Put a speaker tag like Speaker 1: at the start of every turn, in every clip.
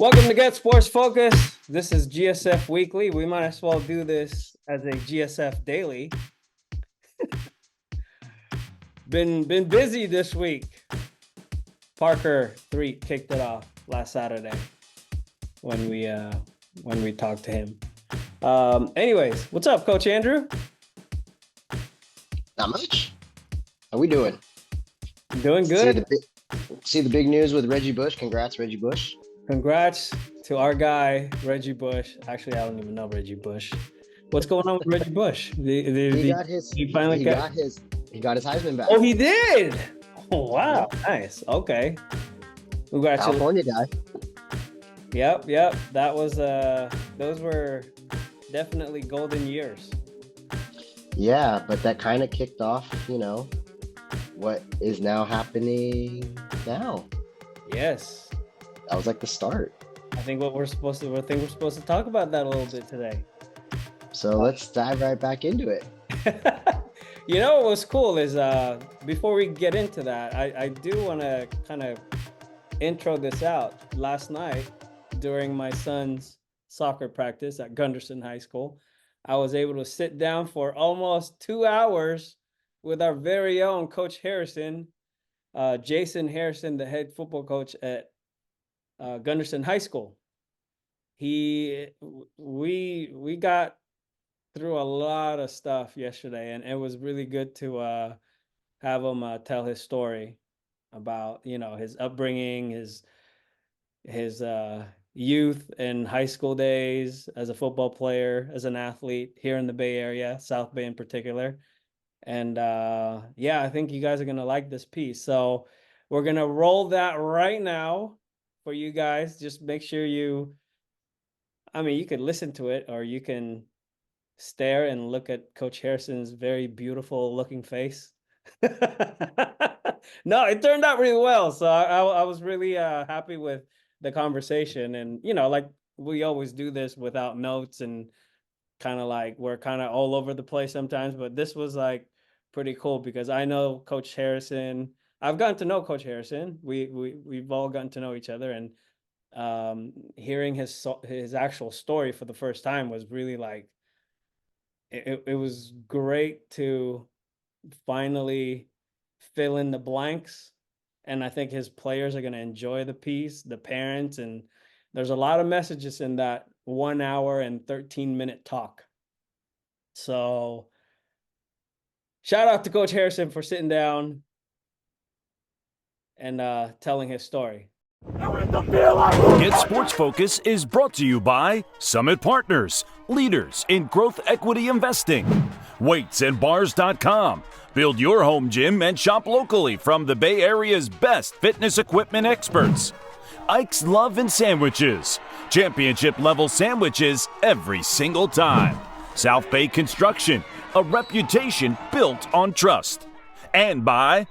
Speaker 1: Welcome to Get Sports Focus. This is GSF Weekly. We might as well do this as a GSF Daily. Been busy this week. Parker 3 kicked it off last Saturday when we talked to him. Anyways, what's up, Coach Andrew?
Speaker 2: Not much. How we doing?
Speaker 1: Doing good.
Speaker 2: See the big news with Reggie Bush. Congrats, Reggie Bush.
Speaker 1: Congrats to our guy, Reggie Bush. Actually, I don't even know Reggie Bush. What's going on with Reggie Bush?
Speaker 2: He got his Heisman back.
Speaker 1: Oh, he did. Oh, wow. Nice. Okay. Congratulations.
Speaker 2: California guy.
Speaker 1: Yep. That was those were definitely golden years.
Speaker 2: Yeah, but that kind of kicked off, what is now happening now.
Speaker 1: Yes.
Speaker 2: That was like the start.
Speaker 1: I think we're supposed to talk about that a little bit today.
Speaker 2: So let's dive right back into it.
Speaker 1: What was cool is before we get into that, I do want to kind of intro this out. Last night during my son's soccer practice at Gunderson High School, I was able to sit down for almost 2 hours with our very own Coach Harrison, Jason Harrison, the head football coach at Gunderson High School. We got through a lot of stuff yesterday, and it was really good to have him tell his story about his upbringing, his youth and high school days as a football player, as an athlete here in the Bay Area, South Bay in particular. And I think you guys are gonna like this piece. So we're gonna roll that right now for you guys. Just make sure you could listen to it, or you can stare and look at Coach Harrison's very beautiful looking face. No, it turned out really well. So I was really happy with the conversation. And, like we always do this without notes, and kind of like we're kind of all over the place sometimes. But this was like pretty cool because I know Coach Harrison. I've gotten to know Coach Harrison. We've all gotten to know each other, and hearing his actual story for the first time was really like, it was great to finally fill in the blanks. And I think his players are going to enjoy the piece, the parents, and there's a lot of messages in that 1 hour and 13-minute talk. So shout out to Coach Harrison for sitting down and telling his story.
Speaker 3: Get Sports Focus is brought to you by Summit Partners, leaders in growth equity investing. Weightsandbars.com. Build your home gym and shop locally from the Bay Area's best fitness equipment experts. Ike's Love and Sandwiches. Championship level sandwiches every single time. South Bay Construction, a reputation built on trust. And by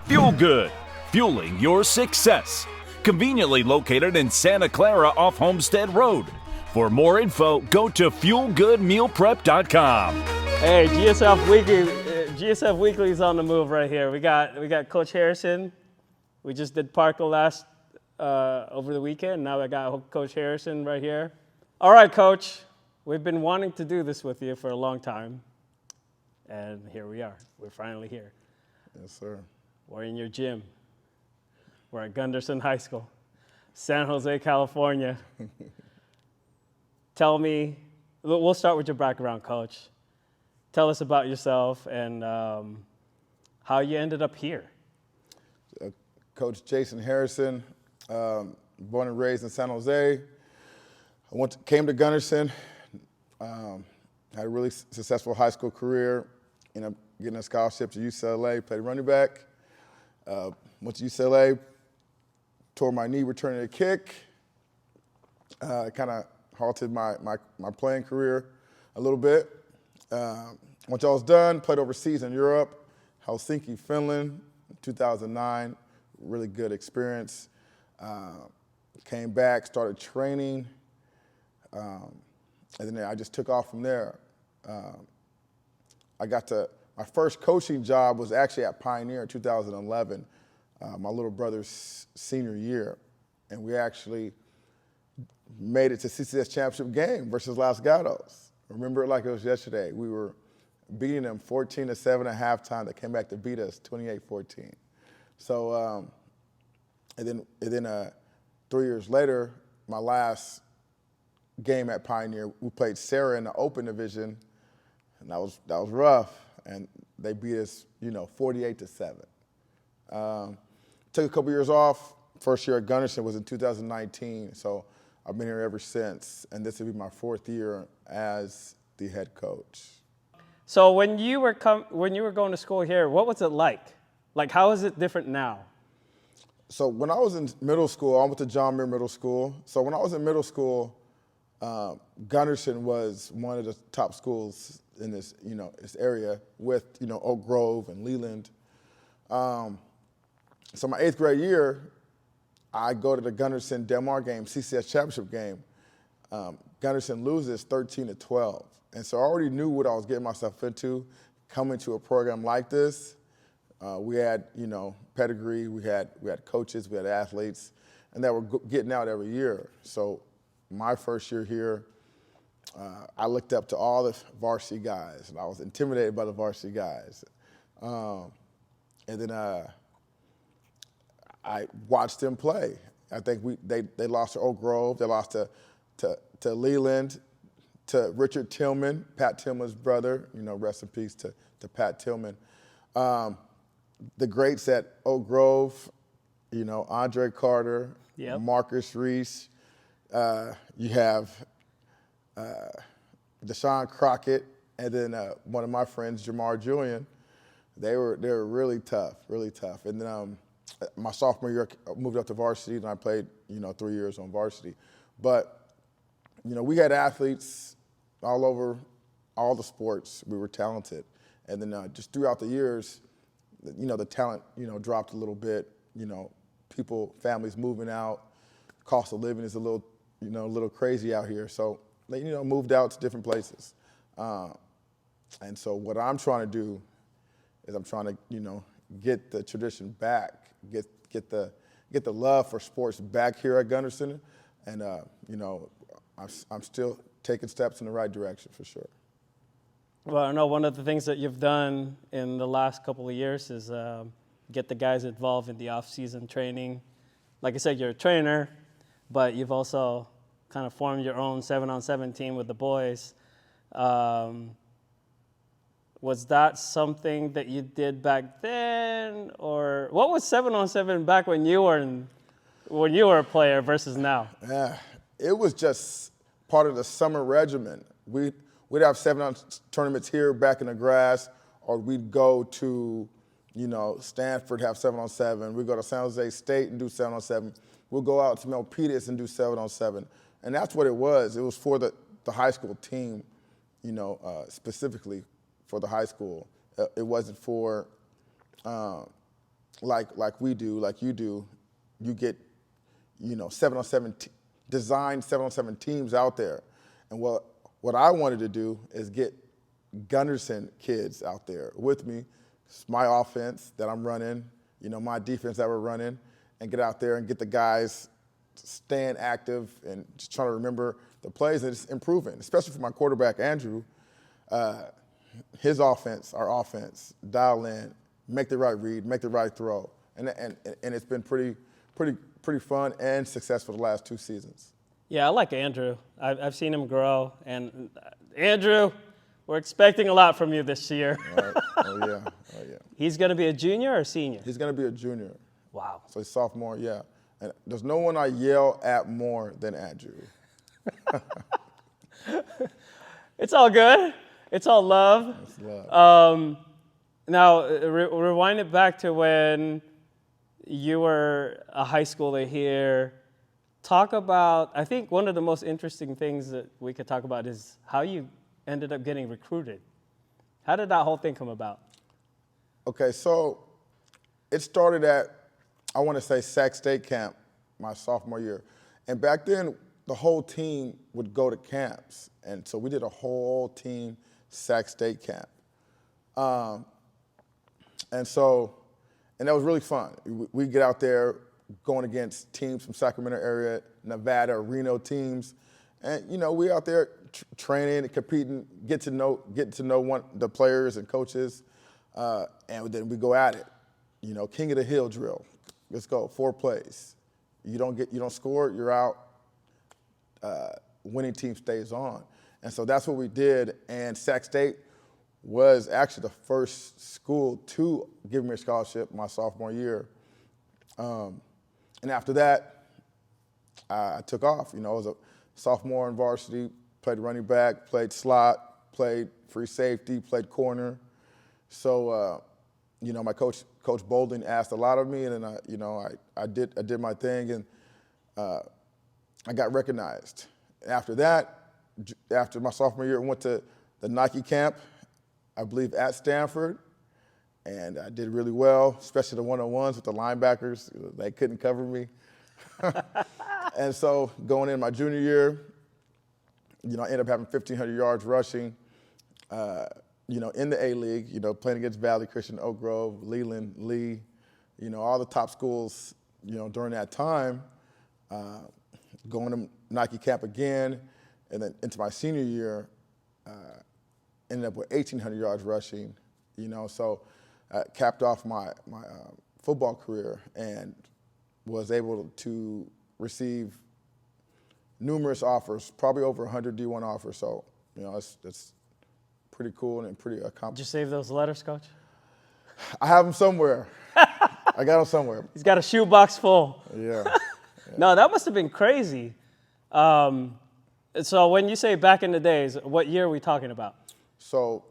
Speaker 3: Fuel Good, fueling your success. Conveniently located in Santa Clara off Homestead Road. For more info, go to fuelgoodmealprep.com.
Speaker 1: Hey, GSF Weekly is on the move right here. We got Coach Harrison. We just did Parker last over the weekend. Now I got Coach Harrison right here. All right, Coach. We've been wanting to do this with you for a long time, and here we are. We're finally here.
Speaker 4: Yes, sir.
Speaker 1: We're in your gym. We're at Gunderson High School, San Jose, California. Tell me, we'll start with your background, Coach. Tell us about yourself and how you ended up here.
Speaker 4: Coach Jason Harrison, born and raised in San Jose. Came to Gunderson, had a really successful high school career, getting a scholarship to UCLA, played running back. Went to UCLA, tore my knee returning a kick. Kind of halted my playing career a little bit. Once I was done, played overseas in Europe, Helsinki, Finland, 2009. Really good experience. Came back, started training, and then I just took off from there. My first coaching job was actually at Pioneer in 2011, my little brother's senior year. And we actually made it to CCS championship game versus Los Gatos. Remember it like it was yesterday. We were beating them 14-7 at halftime. They came back to beat us 28-14. So, and then 3 years later, my last game at Pioneer, we played Sarah in the Open Division, and that was rough. And they beat us, 48-7. Took a couple years off. First year at Gunderson was in 2019, so I've been here ever since, and this will be my 4th year as the head coach.
Speaker 1: So when you were going to school here, what was it like? Like, how is it different now?
Speaker 4: So when I was in middle school, I went to John Muir Middle School. So when I was in middle school, Gunderson was one of the top schools in this, this area with, Oak Grove and Leland. So my 8th grade year, I go to the Gunderson Del Mar game, CCS championship game. Gunderson loses 13-12. And so I already knew what I was getting myself into coming to a program like this. We had, pedigree, we had coaches, we had athletes, and that were getting out every year. So my first year here, I looked up to all the varsity guys, and I was intimidated by the varsity guys. And then I watched them play. I think they lost to Oak Grove, they lost to Leland, to Richard Tillman, Pat Tillman's brother, rest in peace to Pat Tillman. The greats at Oak Grove, Andre Carter,
Speaker 1: Yep.
Speaker 4: Marcus Reese. You have Deshaun Crockett, and then one of my friends, Jamar Julian. They were really tough, really tough. And then my sophomore year, I moved up to varsity, and I played 3 years on varsity. But we had athletes all over all the sports. We were talented, and then just throughout the years, the talent dropped a little bit. Families moving out, cost of living is a little crazy out here. So they moved out to different places, and so what I'm trying to do is I'm trying to get the tradition back, get the love for sports back here at Gunderson, and I'm still taking steps in the right direction for sure.
Speaker 1: Well, I know one of the things that you've done in the last couple of years is get the guys involved in the off-season training. Like I said, you're a trainer, but you've also kind of formed your own 7-on-7 team with the boys. Was that something that you did back then, or what was 7-on-7 back when you were a player versus now?
Speaker 4: Yeah, it was just part of the summer regimen. We'd have 7-on tournaments here back in the grass, or we'd go to, Stanford, have 7-on-7. We'd go to San Jose State and do 7-on-7. We'll go out to Milpitas and do 7-on-7. And that's what it was. It was for the high school team, specifically for the high school. It wasn't for, like we do, like you do. You get, 7-on-7, designed 7-on-7 teams out there. And what I wanted to do is get Gunderson kids out there with me. It's my offense that I'm running, my defense that we're running, and get out there and get the guys staying active and just trying to remember the plays and just improving, especially for my quarterback, Andrew. His offense, our offense, dial in, make the right read, make the right throw. And it's been pretty fun and successful the last 2 seasons.
Speaker 1: Yeah, I like Andrew. I've seen him grow. And Andrew, we're expecting a lot from you this year.
Speaker 4: Right. Oh, yeah.
Speaker 1: He's going to be a junior or a senior?
Speaker 4: He's going to be a junior.
Speaker 1: Wow.
Speaker 4: So he's sophomore, yeah. And there's no one I yell at more than Andrew.
Speaker 1: It's all good. It's all love.
Speaker 4: It's love.
Speaker 1: Now, rewind it back to when you were a high schooler here. Talk about, I think one of the most interesting things that we could talk about is how you ended up getting recruited. How did that whole thing come about?
Speaker 4: Okay, so it started at, I want to say, Sac State camp my sophomore year. And back then, the whole team would go to camps. And so we did a whole team Sac State camp. And that was really fun. We get out there going against teams from Sacramento area, Nevada or Reno teams. And, we out there training and competing, get to know the players and coaches, and then we go at it. King of the hill drill. Let's go, 4 plays. You don't score, you're out. Winning team stays on. And so that's what we did. And Sac State was actually the first school to give me a scholarship my sophomore year. And after that, I took off. I was a sophomore in varsity, played running back, played slot, played free safety, played corner. So, my Coach Boulding asked a lot of me, and then I did my thing, and I got recognized. After that, after my sophomore year, I went to the Nike camp, I believe at Stanford, and I did really well, especially the one-on-ones with the linebackers. They couldn't cover me. And so going in my junior year, I ended up having 1,500 yards rushing, in the A-League, playing against Valley, Christian, Oak Grove, Leland, Lee, all the top schools, during that time, going to Nike camp again, and then into my senior year, ended up with 1,800 yards rushing, so capped off my football career and was able to receive numerous offers, probably over 100 D1 offers. So, it's pretty cool and pretty accomplished.
Speaker 1: Did you save those letters, Coach?
Speaker 4: I have them somewhere. I got them somewhere.
Speaker 1: He's got a shoebox full.
Speaker 4: Yeah.
Speaker 1: No, that must have been crazy. So when you say back in the days, what year are we talking about?
Speaker 4: So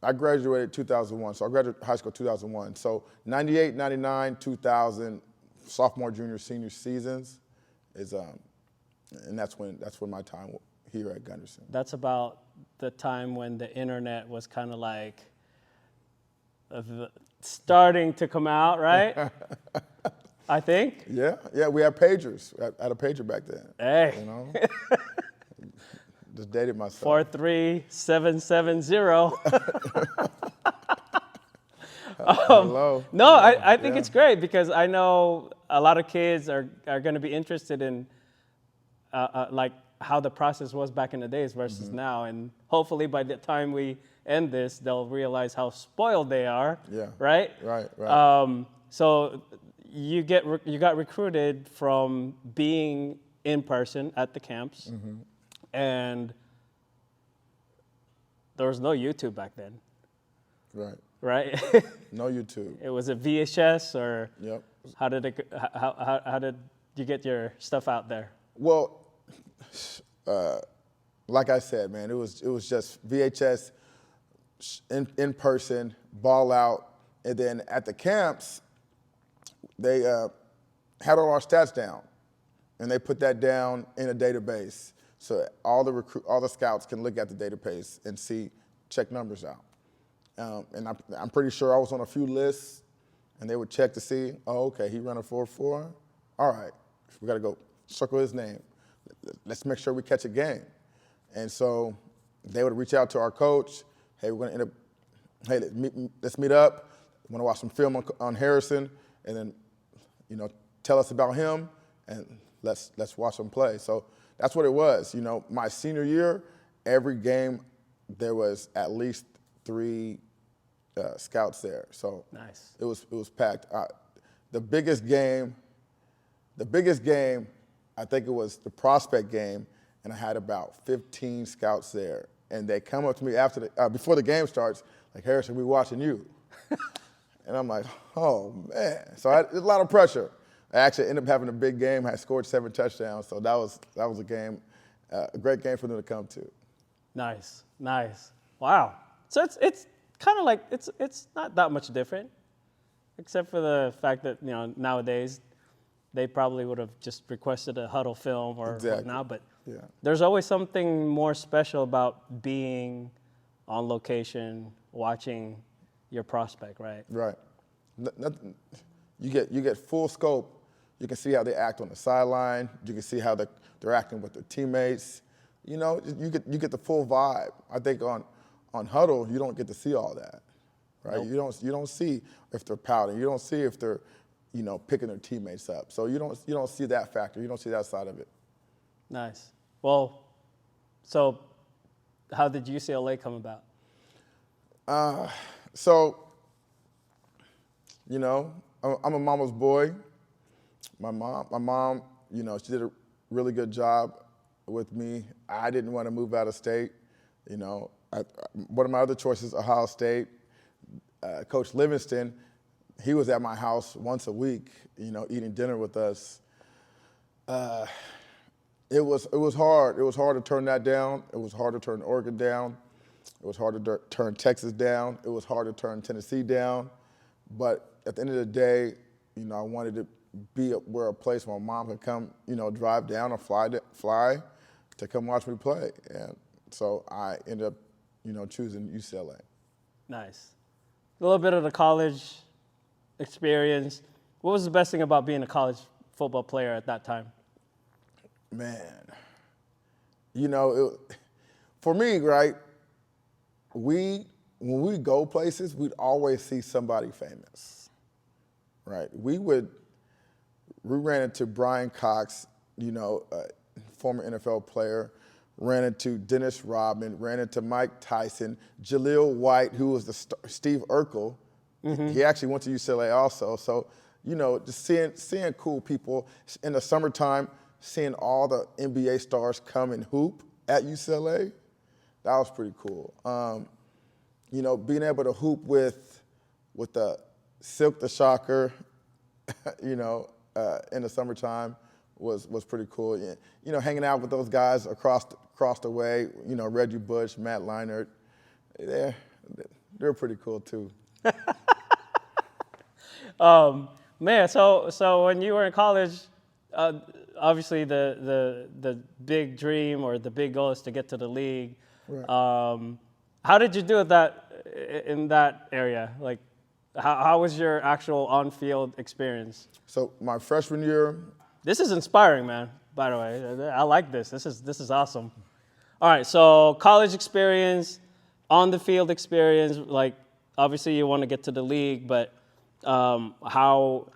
Speaker 4: I graduated 2001. So I graduated high school 2001. So 98, 99, 2000, sophomore, junior, senior seasons is, and that's when my time here at Gunderson.
Speaker 1: That's about the time when the internet was kind of like starting to come out, right? I think.
Speaker 4: Yeah, we had pagers. I had a pager back then.
Speaker 1: Hey.
Speaker 4: Just dated myself.
Speaker 1: 43770.
Speaker 4: Hello.
Speaker 1: No, I think it's great because I know a lot of kids are going to be interested in like how the process was back in the days versus now, and hopefully by the time we end this, they'll realize how spoiled they are.
Speaker 4: Yeah.
Speaker 1: Right.
Speaker 4: Right.
Speaker 1: So you got recruited from being in person at the camps, and there was no YouTube back then.
Speaker 4: Right.
Speaker 1: Right.
Speaker 4: No YouTube.
Speaker 1: It was a VHS, or
Speaker 4: Yep.
Speaker 1: how did you get your stuff out there?
Speaker 4: Well, like I said, man, it was just VHS in person, ball out, and then at the camps, they had all our stats down, and they put that down in a database, so all the scouts can look at the database and check numbers out. And I'm pretty sure I was on a few lists, and they would check to see, oh, okay, he ran a 4.4. All right, we got to go circle his name. Let's make sure we catch a game. And so they would reach out to our coach. Hey, we're going to end up. Hey, let's meet up. I want to watch some film on Harrison, and then, tell us about him, and let's watch him play. So that's what it was. My senior year, every game there was at least 3 scouts there. So
Speaker 1: Nice.
Speaker 4: It was packed. The biggest game, I think it was the prospect game, and I had about 15 scouts there. And they come up to me before the game starts, like, Harrison, we watching you. And I'm like, oh, man. So there's a lot of pressure. I actually ended up having a big game. I scored 7 touchdowns, so that was a game, a great game for them to come to.
Speaker 1: Nice. Wow. So it's kind of like it's not that much different, except for the fact that nowadays they probably would have just requested a Hudl film or whatnot. But there's always something more special about being on location, watching your prospect, right?
Speaker 4: Right. You get full scope. You can see how they act on the sideline. You can see how they're acting with their teammates. You get the full vibe. I think on Hudl, you don't get to see all that, right? Nope. You don't see if they're pouting. You don't see if they're picking their teammates up. So you don't see that factor. You don't see that side of it.
Speaker 1: Nice. Well, so how did UCLA come about?
Speaker 4: So, I'm a mama's boy. My mom, she did a really good job with me. I didn't want to move out of state. One of my other choices, Ohio State. Coach Livingston, he was at my house once a week, eating dinner with us. It was hard. It was hard to turn that down. It was hard to turn Oregon down. It was hard to turn Texas down. It was hard to turn Tennessee down. But at the end of the day, I wanted to be where a place where my mom could come, drive down or fly to come watch me play. And so I ended up, choosing UCLA.
Speaker 1: Nice. A little bit of the college experience. What was the best thing about being a college football player at that time?
Speaker 4: Man, for me, right, when we go places, we'd always see somebody famous, right? We ran into Brian Cox, former NFL player, ran into Dennis Rodman, ran into Mike Tyson, Jaleel White, who was Steve Urkel. Mm-hmm. He actually went to UCLA also. So, just seeing cool people in the summertime, seeing all the NBA stars come and hoop at UCLA, that was pretty cool. Being able to hoop with the Silk the Shocker, in the summertime was pretty cool. Hanging out with those guys across the way, Reggie Bush, Matt Leinart, they're pretty cool too.
Speaker 1: Man, so when you were in college, obviously the big dream or the big goal is to get to the league. Right. How did you do in that area? Like, how was your actual on-field experience?
Speaker 4: So my freshman year.
Speaker 1: This is inspiring, man. By the way, I like this. This is awesome. All right, so college experience, on the field experience. Like, obviously you want to get to the league, but how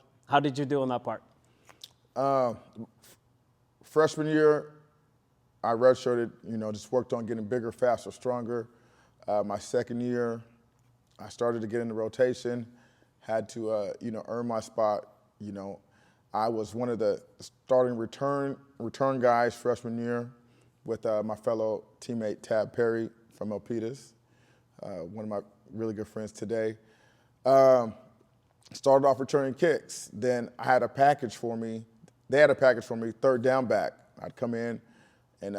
Speaker 1: did you do on that part?
Speaker 4: Freshman year, I redshirted, just worked on getting bigger, faster, stronger. My second year, I started to get into rotation, had to, earn my spot. I was one of the starting return guys freshman year with my fellow teammate Tab Perry from Milpitas, one of my really good friends today. Started off returning kicks. Then I had a package for me. They had a package for me, third down back. I'd come in and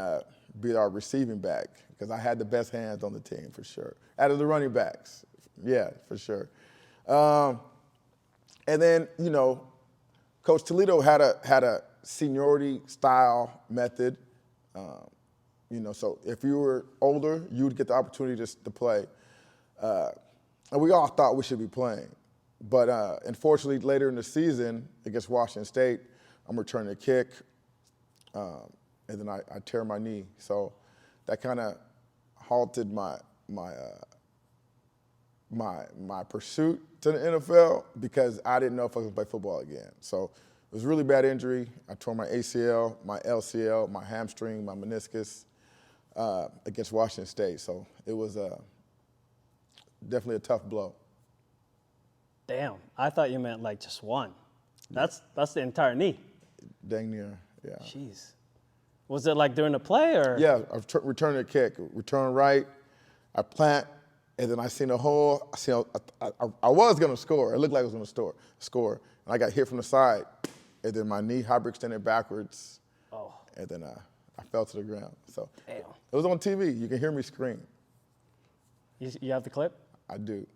Speaker 4: be our receiving back because I had the best hands on the team for sure. Out of the running backs, yeah, for sure. And then, Coach Toledo had a seniority style method. So if you were older, you would get the opportunity to play. And we all thought we should be playing. But unfortunately, later in the season against Washington State, I'm returning a kick, and then I tear my knee. So that kind of halted my pursuit to the NFL because I didn't know if I was going to play football again. So it was a really bad injury. I tore my ACL, my LCL, my hamstring, my meniscus against Washington State. So it was definitely a tough blow.
Speaker 1: Damn, I thought you meant like just one. That's the entire knee.
Speaker 4: Dang near, yeah.
Speaker 1: Jeez. Was it like during the play or?
Speaker 4: Yeah, I returned a kick, return right, I plant, and then I seen a hole. I was gonna score. It looked like I was gonna score, and I got hit from the side, and then my knee hyperextended backwards. Oh. And then I fell to the ground. So damn. It was on TV. You can hear me scream.
Speaker 1: You have the clip?
Speaker 4: I do.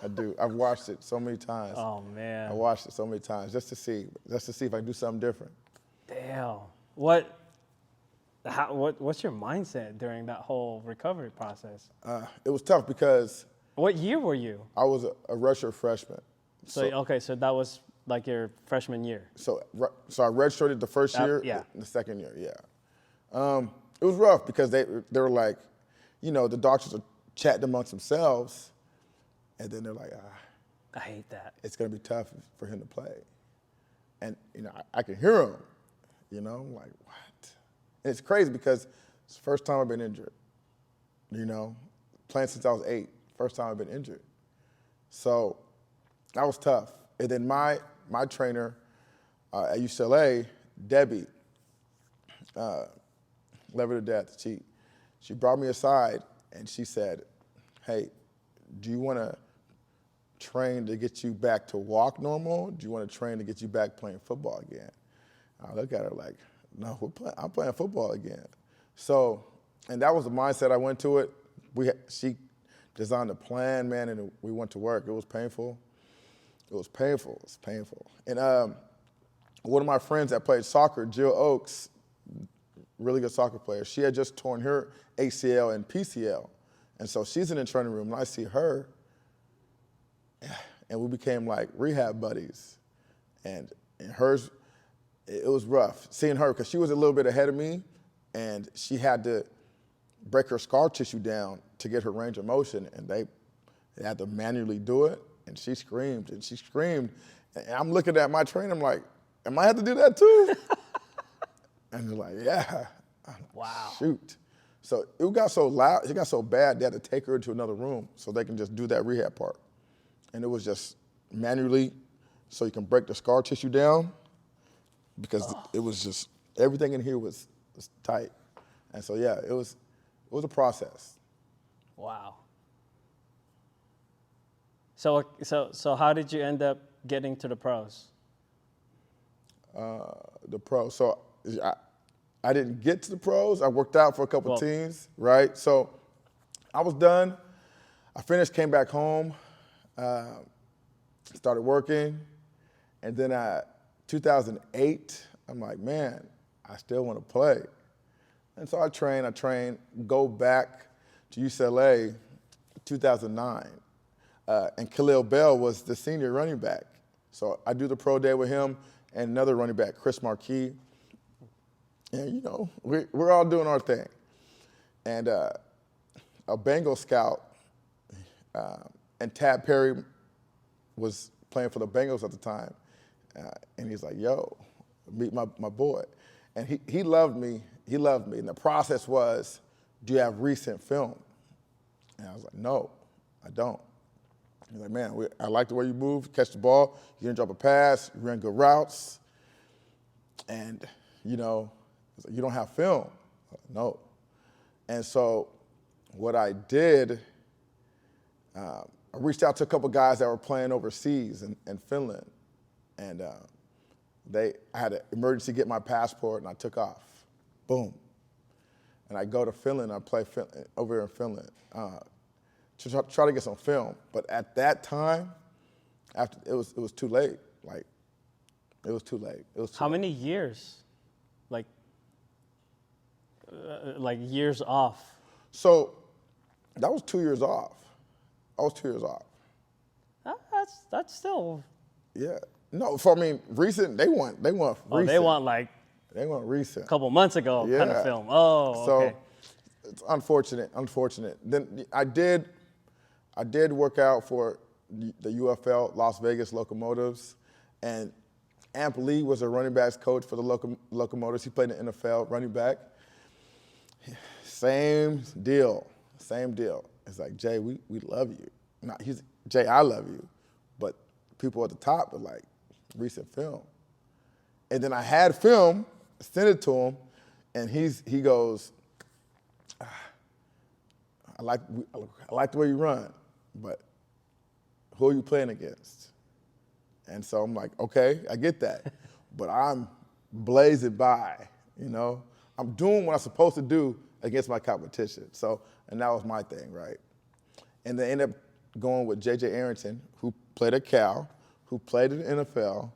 Speaker 4: I do. I've watched it so many times.
Speaker 1: Oh man.
Speaker 4: I watched it so many times just to see if I can do something different.
Speaker 1: Damn. What's your mindset during that whole recovery process?
Speaker 4: It was tough because.
Speaker 1: What year were you?
Speaker 4: I was a redshirt freshman.
Speaker 1: So that was like your freshman year.
Speaker 4: So I redshirted the first year.
Speaker 1: Yeah.
Speaker 4: The second year, yeah. It was rough because they were like, the doctors are chatting amongst themselves, and then they're like,
Speaker 1: I hate that.
Speaker 4: it's going to be tough for him to play. And, you know, I can hear him, you know, I'm like, what? And it's crazy because it's the first time I've been injured, you know, playing since I was 8, first time I've been injured. So that was tough. And then my trainer at UCLA, Debbie, love her to death, she brought me aside and she said, hey, do you want to train to get you back to walk normal? Do you want to train to get you back playing football again? I look at her like, no, I'm playing football again. So, and that was the mindset I went to it. She designed a plan, man, and we went to work. It was painful. It was painful. It was painful. And one of my friends that played soccer, Jill Oakes, really good soccer player, she had just torn her ACL and PCL. And so she's in the training room, and I see her, and we became like rehab buddies. And hers, it was rough seeing her because she was a little bit ahead of me, and she had to break her scar tissue down to get her range of motion, and they had to manually do it. And she screamed, and she screamed. And I'm looking at my trainer, I'm like, am I have to do that too? And they're like, yeah.
Speaker 1: Wow.
Speaker 4: Shoot. So it got so loud, it got so bad, they had to take her into another room so they can just do that rehab part. And it was just manually, so you can break the scar tissue down, because it was just, everything in here was tight. And so, yeah, it was a process.
Speaker 1: Wow. So how did you end up getting to the pros?
Speaker 4: The pros. So I didn't get to the pros. I worked out for a couple teams, right? So I was done. I finished, came back home, started working, and then 2008, I'm like, man, I still want to play. And so I trained, go back to UCLA 2009. And Khalil Bell was the senior running back. So I do the pro day with him and another running back, Chris Marquis. And, you know, we're all doing our thing. And a Bengal scout, and Tad Perry was playing for the Bengals at the time. And he's like, yo, meet my boy. And he loved me. He loved me. And the process was, do you have recent film? And I was like, no, I don't. He's like, man, I like the way you move, catch the ball, you didn't drop a pass, you ran good routes, and, you know, you don't have film. No. And so what I did, I reached out to a couple guys that were playing overseas in Finland, and I had an emergency get my passport, and I took off. Boom. And I go to Finland, I play over here in Finland. To try to get some film, but at that time, after it was too late. Like, it was too late.
Speaker 1: How many years? Like years off?
Speaker 4: So that was 2 years off. I was 2 years off.
Speaker 1: That's still.
Speaker 4: Yeah. No, recent. They want recent.
Speaker 1: Oh, they want
Speaker 4: recent.
Speaker 1: A couple months ago kind of film. Oh, okay.
Speaker 4: So it's unfortunate. Then I did work out for the UFL, Las Vegas Locomotives, and Amp Lee was a running backs coach for the Locomotives. He played in the NFL, running back. Same deal. It's like, Jay, we love you. Jay, I love you. But people at the top are like, recent film. And then I had film, sent it to him, and he goes, I like the way you run, but who are you playing against? And so I'm like, okay, I get that, but I'm blazing by, you know? I'm doing what I'm supposed to do against my competition. So, and that was my thing, right? And they ended up going with J.J. Arrington, who played at Cal, who played in the NFL,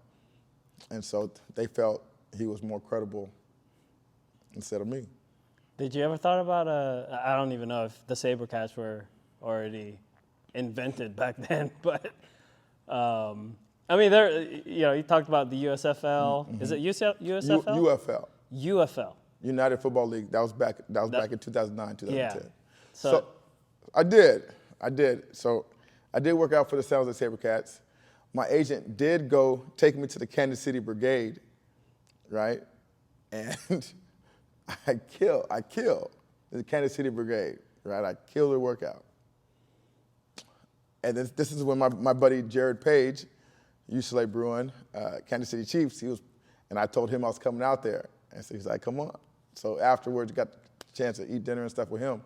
Speaker 4: and so they felt he was more credible instead of me.
Speaker 1: Did you ever thought about I don't even know if the SaberCats were already invented back then, but I mean, you talked about the USFL. Mm-hmm. Is it USFL?
Speaker 4: UFL.
Speaker 1: UFL.
Speaker 4: United Football League. That was back in 2009, 2010.
Speaker 1: Yeah.
Speaker 4: So I did. So I did work out for the San Jose SaberCats. My agent did go take me to the Kansas City Brigade, right? And I killed the Kansas City Brigade, right? I killed their workout. And this is when my buddy Jared Page, UCLA Bruin, Kansas City Chiefs, and I told him I was coming out there. And so he's like, come on. So afterwards, got the chance to eat dinner and stuff with him.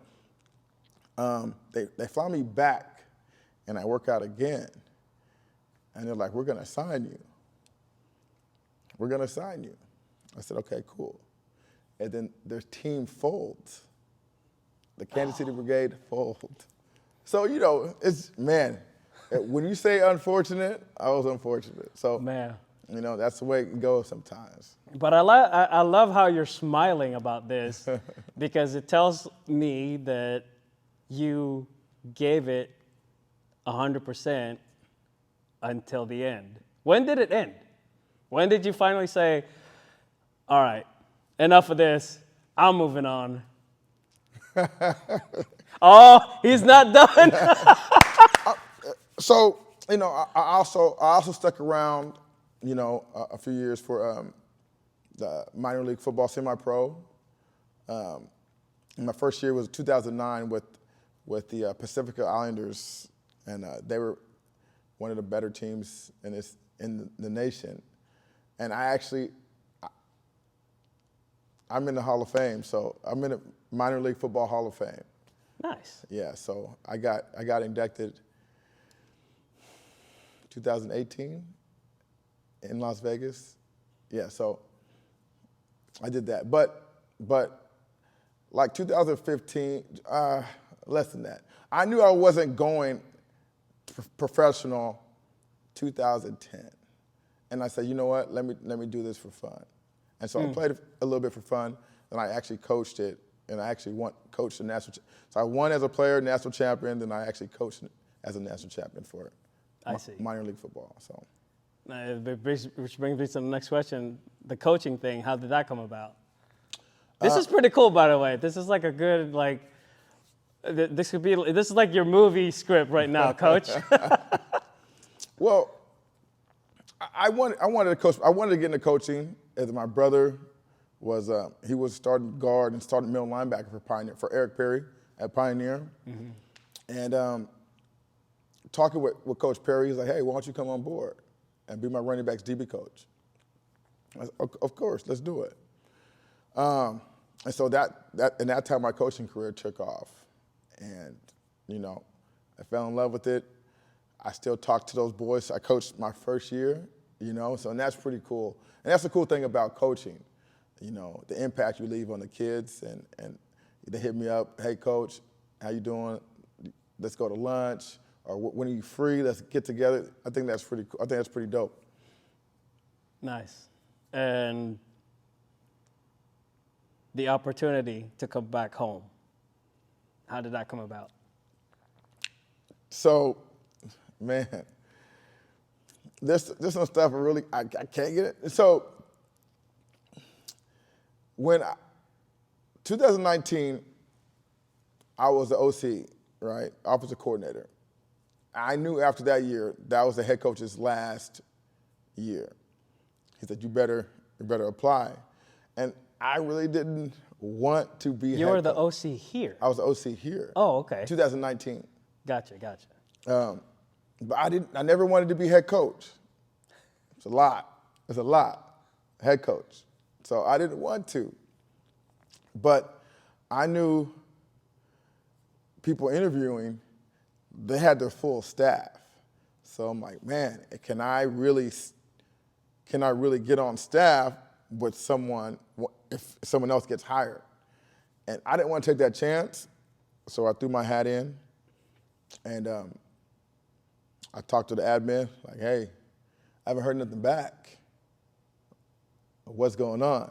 Speaker 4: They fly me back, and I work out again. And they're like, we're going to sign you. We're going to sign you. I said, okay, cool. And then their team folds. The Kansas City Brigade folds. So, you know, when you say unfortunate, I was unfortunate. So,
Speaker 1: Man.
Speaker 4: You know, that's the way it goes sometimes.
Speaker 1: But I love how you're smiling about this because it tells me that you gave it 100% until the end. When did it end? When did you finally say, all right, enough of this, I'm moving on? Oh, he's not done.
Speaker 4: So, you know, I also stuck around, you know, a few years for the minor league football semi-pro. My first year was 2009 with the Pacifica Islanders, and they were one of the better teams in the nation. And I'm in the Hall of Fame, so I'm in the minor league football Hall of Fame.
Speaker 1: Nice.
Speaker 4: Yeah, so I got inducted 2018 in Las Vegas. Yeah, so I did that. But like 2015, less than that. I knew I wasn't going professional 2010. And I said, you know what, let me do this for fun. And so I played a little bit for fun, and I actually coached it, and I actually coached the national. So I won as a player, national champion, then I actually coached as a national champion for minor league football. So,
Speaker 1: which brings me to the next question: the coaching thing. How did that come about? This is pretty cool, by the way. This is like a good This is like your movie script right now, Coach.
Speaker 4: Well, I wanted to coach. I wanted to get into coaching. As my brother was, he was starting guard and starting middle linebacker for Pioneer, for Eric Perry at Pioneer. Mm-hmm. And talking with Coach Perry, he's like, hey, why don't you come on board and be my running backs DB coach? I said, of course, let's do it. And so that time my coaching career took off. And, you know, I fell in love with it. I still talk to those boys. I coached my first year, you know, and that's pretty cool. And that's the cool thing about coaching, you know, the impact you leave on the kids. And they hit me up, hey, Coach, how you doing? Let's go to lunch. Or when are you free? Let's get together. I think that's pretty cool. I think that's pretty dope.
Speaker 1: Nice. And the opportunity to come back home, how did that come about?
Speaker 4: So, man, there's some stuff I can't get it. So, when 2019, I was the OC, right, offensive coordinator. I knew after that year that was the head coach's last year. He said, "You better apply," and I really didn't want to be.
Speaker 1: You were the OC here.
Speaker 4: I was the OC here.
Speaker 1: Oh, okay.
Speaker 4: 2019.
Speaker 1: Gotcha.
Speaker 4: But I never wanted to be head coach. It's a lot. Head coach. So I didn't want to. But I knew people interviewing, they had their full staff. So I'm like, man, can I really get on staff with someone if someone else gets hired? And I didn't want to take that chance, so I threw my hat in. And I talked to the admin, like, hey, I haven't heard nothing back. What's going on?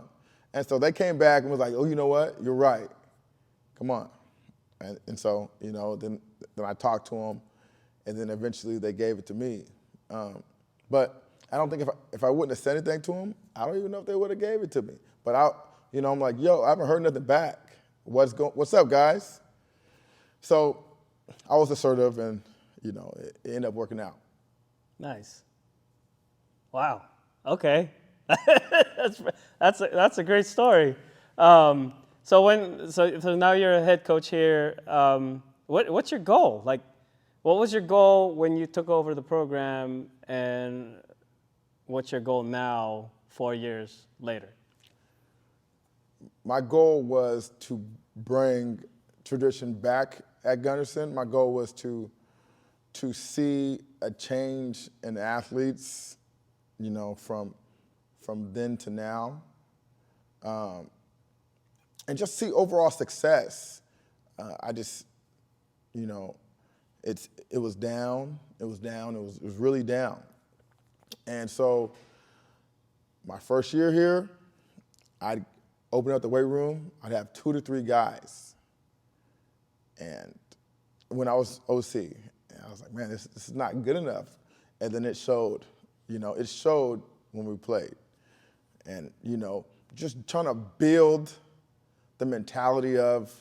Speaker 4: And so they came back and was like, oh, you know what? You're right. Come on. And so, you know, then I talked to them, and then eventually they gave it to me. But I don't think if I wouldn't have said anything to them, I don't even know if they would have gave it to me. But I'm like, yo, I haven't heard nothing back. What's up, guys? So I was assertive, and it ended up working out.
Speaker 1: Nice. Wow. Okay. that's a great story. So now you're a head coach here. What's your goal? Like, what was your goal when you took over the program, and what's your goal now, 4 years later?
Speaker 4: My goal was to bring tradition back at Gunderson. My goal was to see a change in athletes, from then to now, and just see overall success. I just, it was down. It was really down. And so my first year here, I'd open up the weight room. I'd have 2 to 3 guys. And when I was OC, I was like, man, this is not good enough. And then it showed. It showed when we played. And, just trying to build the mentality of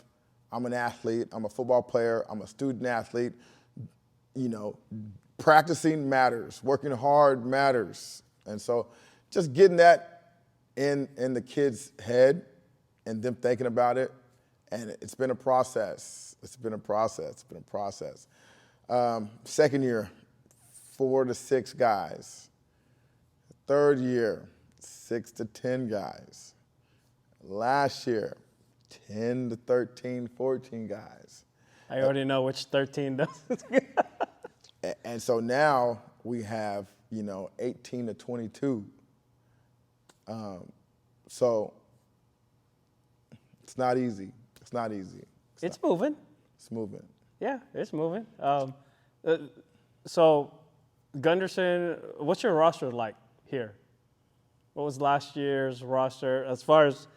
Speaker 4: I'm an athlete, I'm a football player, I'm a student athlete. Practicing matters, working hard matters. And so just getting that in the kids' head and them thinking about it. And it's been a process. Second year, 4 to 6 guys. Third year, 6 to 10 guys. Last year, 10 to 13, 14 guys.
Speaker 1: I already know which 13 does.
Speaker 4: And so now we have, 18 to 22. So it's not easy. It's
Speaker 1: Moving.
Speaker 4: It's moving.
Speaker 1: Yeah, it's moving. So Gunderson, what's your roster like here? What was last year's roster as far as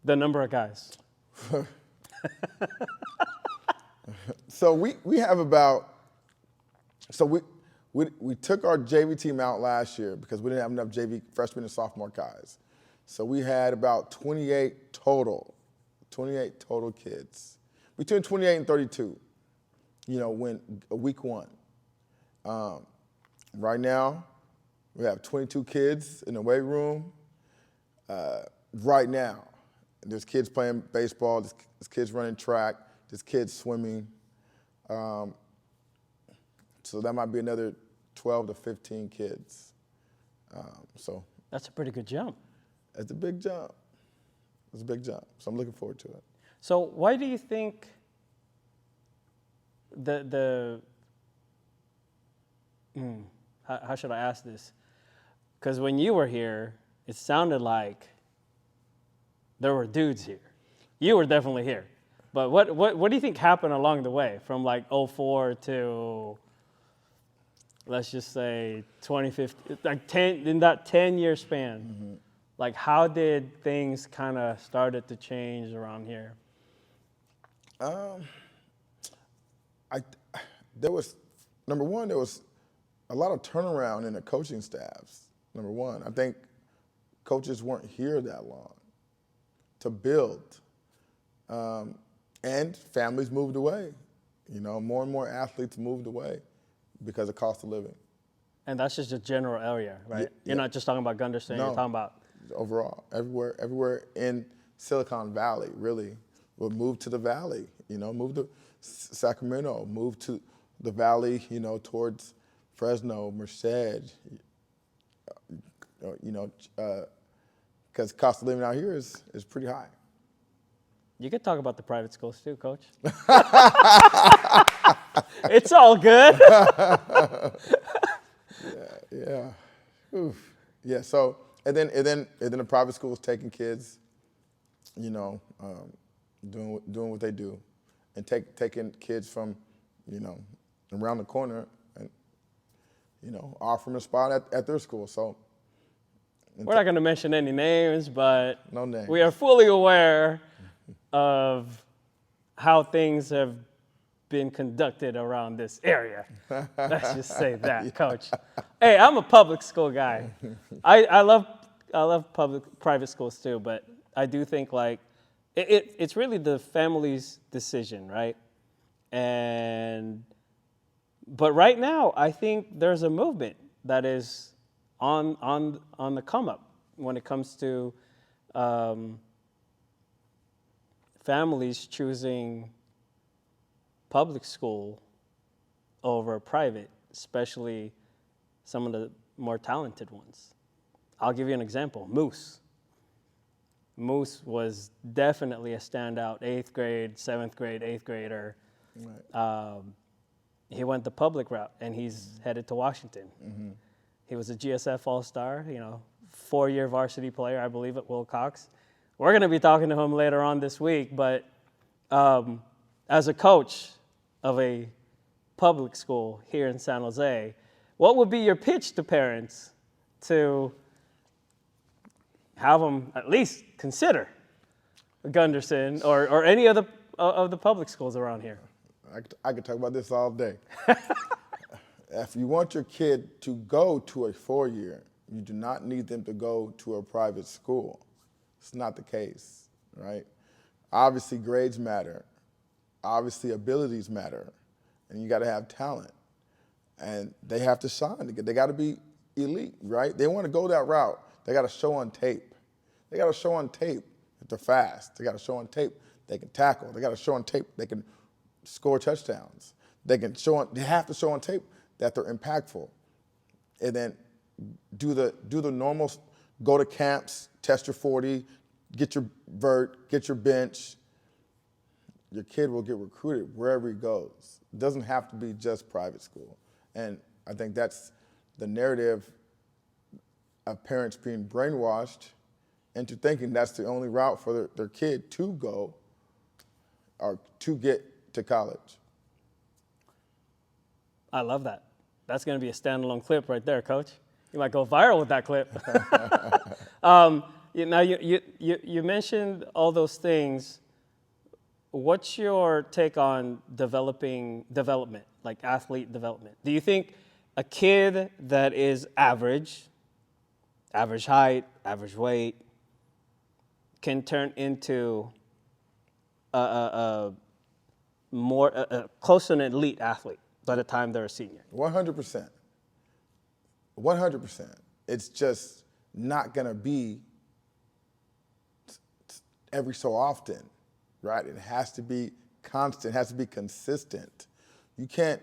Speaker 1: the number of guys?
Speaker 4: So we have about, we took our JV team out last year because we didn't have enough JV freshman and sophomore guys. So we had about 28 total kids, between 28 and 32, when week 1. Right now, we have 22 kids in the weight room. Right now, there's kids playing baseball, there's kids running track, there's kids swimming. So that might be another 12 to 15 kids. So
Speaker 1: that's a pretty good jump.
Speaker 4: It's a big jump. So I'm looking forward to it.
Speaker 1: So why do you think how should I ask this? Because when you were here, it sounded like there were dudes here. You were definitely here. But what do you think happened along the way from like 04 to, let's just say 2015, like 10, in that 10-year span? Mm-hmm. Like, how did things kind of started to change around here?
Speaker 4: There was a lot of turnaround in the coaching staffs. Number one, I think coaches weren't here that long to build. And families moved away. More and more athletes moved away because of cost of living.
Speaker 1: And that's just a general area, right? You're not just talking about Gunderson,
Speaker 4: No,
Speaker 1: you're talking about
Speaker 4: overall, everywhere in Silicon Valley, really, will move to the valley, move to Sacramento, move to the valley, towards Fresno, Merced, because cost of living out here is pretty high.
Speaker 1: You could talk about the private schools too, Coach. It's all good.
Speaker 4: Yeah. Oof. Yeah. So and then the private schools taking kids, doing what they do, and taking kids from, around the corner and, offering a spot at their school. So
Speaker 1: we're not going to mention any names, but
Speaker 4: no names.
Speaker 1: We are fully aware of how things have been conducted around this area. Let's just say that, yeah. Coach. Hey, I'm a public school guy. I love private schools too, but I do think like it's really the family's decision, right? And But right now, I think there's a movement that is on the come up when it comes to families choosing public school over private, especially some of the more talented ones. I'll give you an example. Moose was definitely a standout 8th grade, 7th grade, 8th grader.
Speaker 4: Right.
Speaker 1: He went the public route, and he's headed to Washington. He was a GSF All-Star, 4-year varsity player, I believe, at Wilcox. We're going to be talking to him later on this week, but as a coach of a public school here in San Jose, what would be your pitch to parents to have them at least consider Gunderson or any of the public schools around here?
Speaker 4: I could talk about this all day. If you want your kid to go to a 4-year, you do not need them to go to a private school. It's not the case, right? Obviously, grades matter. Obviously, abilities matter. And you got to have talent. And they have to shine. They got to be elite, right? They want to go that route. They got to show on tape. They got to show on tape that they're fast. They got to show on tape they can tackle. They got to show on tape they can score touchdowns. They have to show on tape that they're impactful. And then do the normal, go to camps, test your 40, get your vert, get your bench. Your kid will get recruited wherever he goes. It doesn't have to be just private school. And I think that's the narrative of parents being brainwashed into thinking that's the only route for their kid to go or to get to college.
Speaker 1: I love that. That's going to be a standalone clip right there, Coach. You might go viral with that clip. Now, you mentioned all those things. What's your take on development, like athlete development? Do you think a kid that is average height, average weight, can turn into a close to an elite athlete by the time they're a senior?
Speaker 4: 100%. 100%. It's just not going to be every so often, right? It has to be constant, it has to be consistent. You can't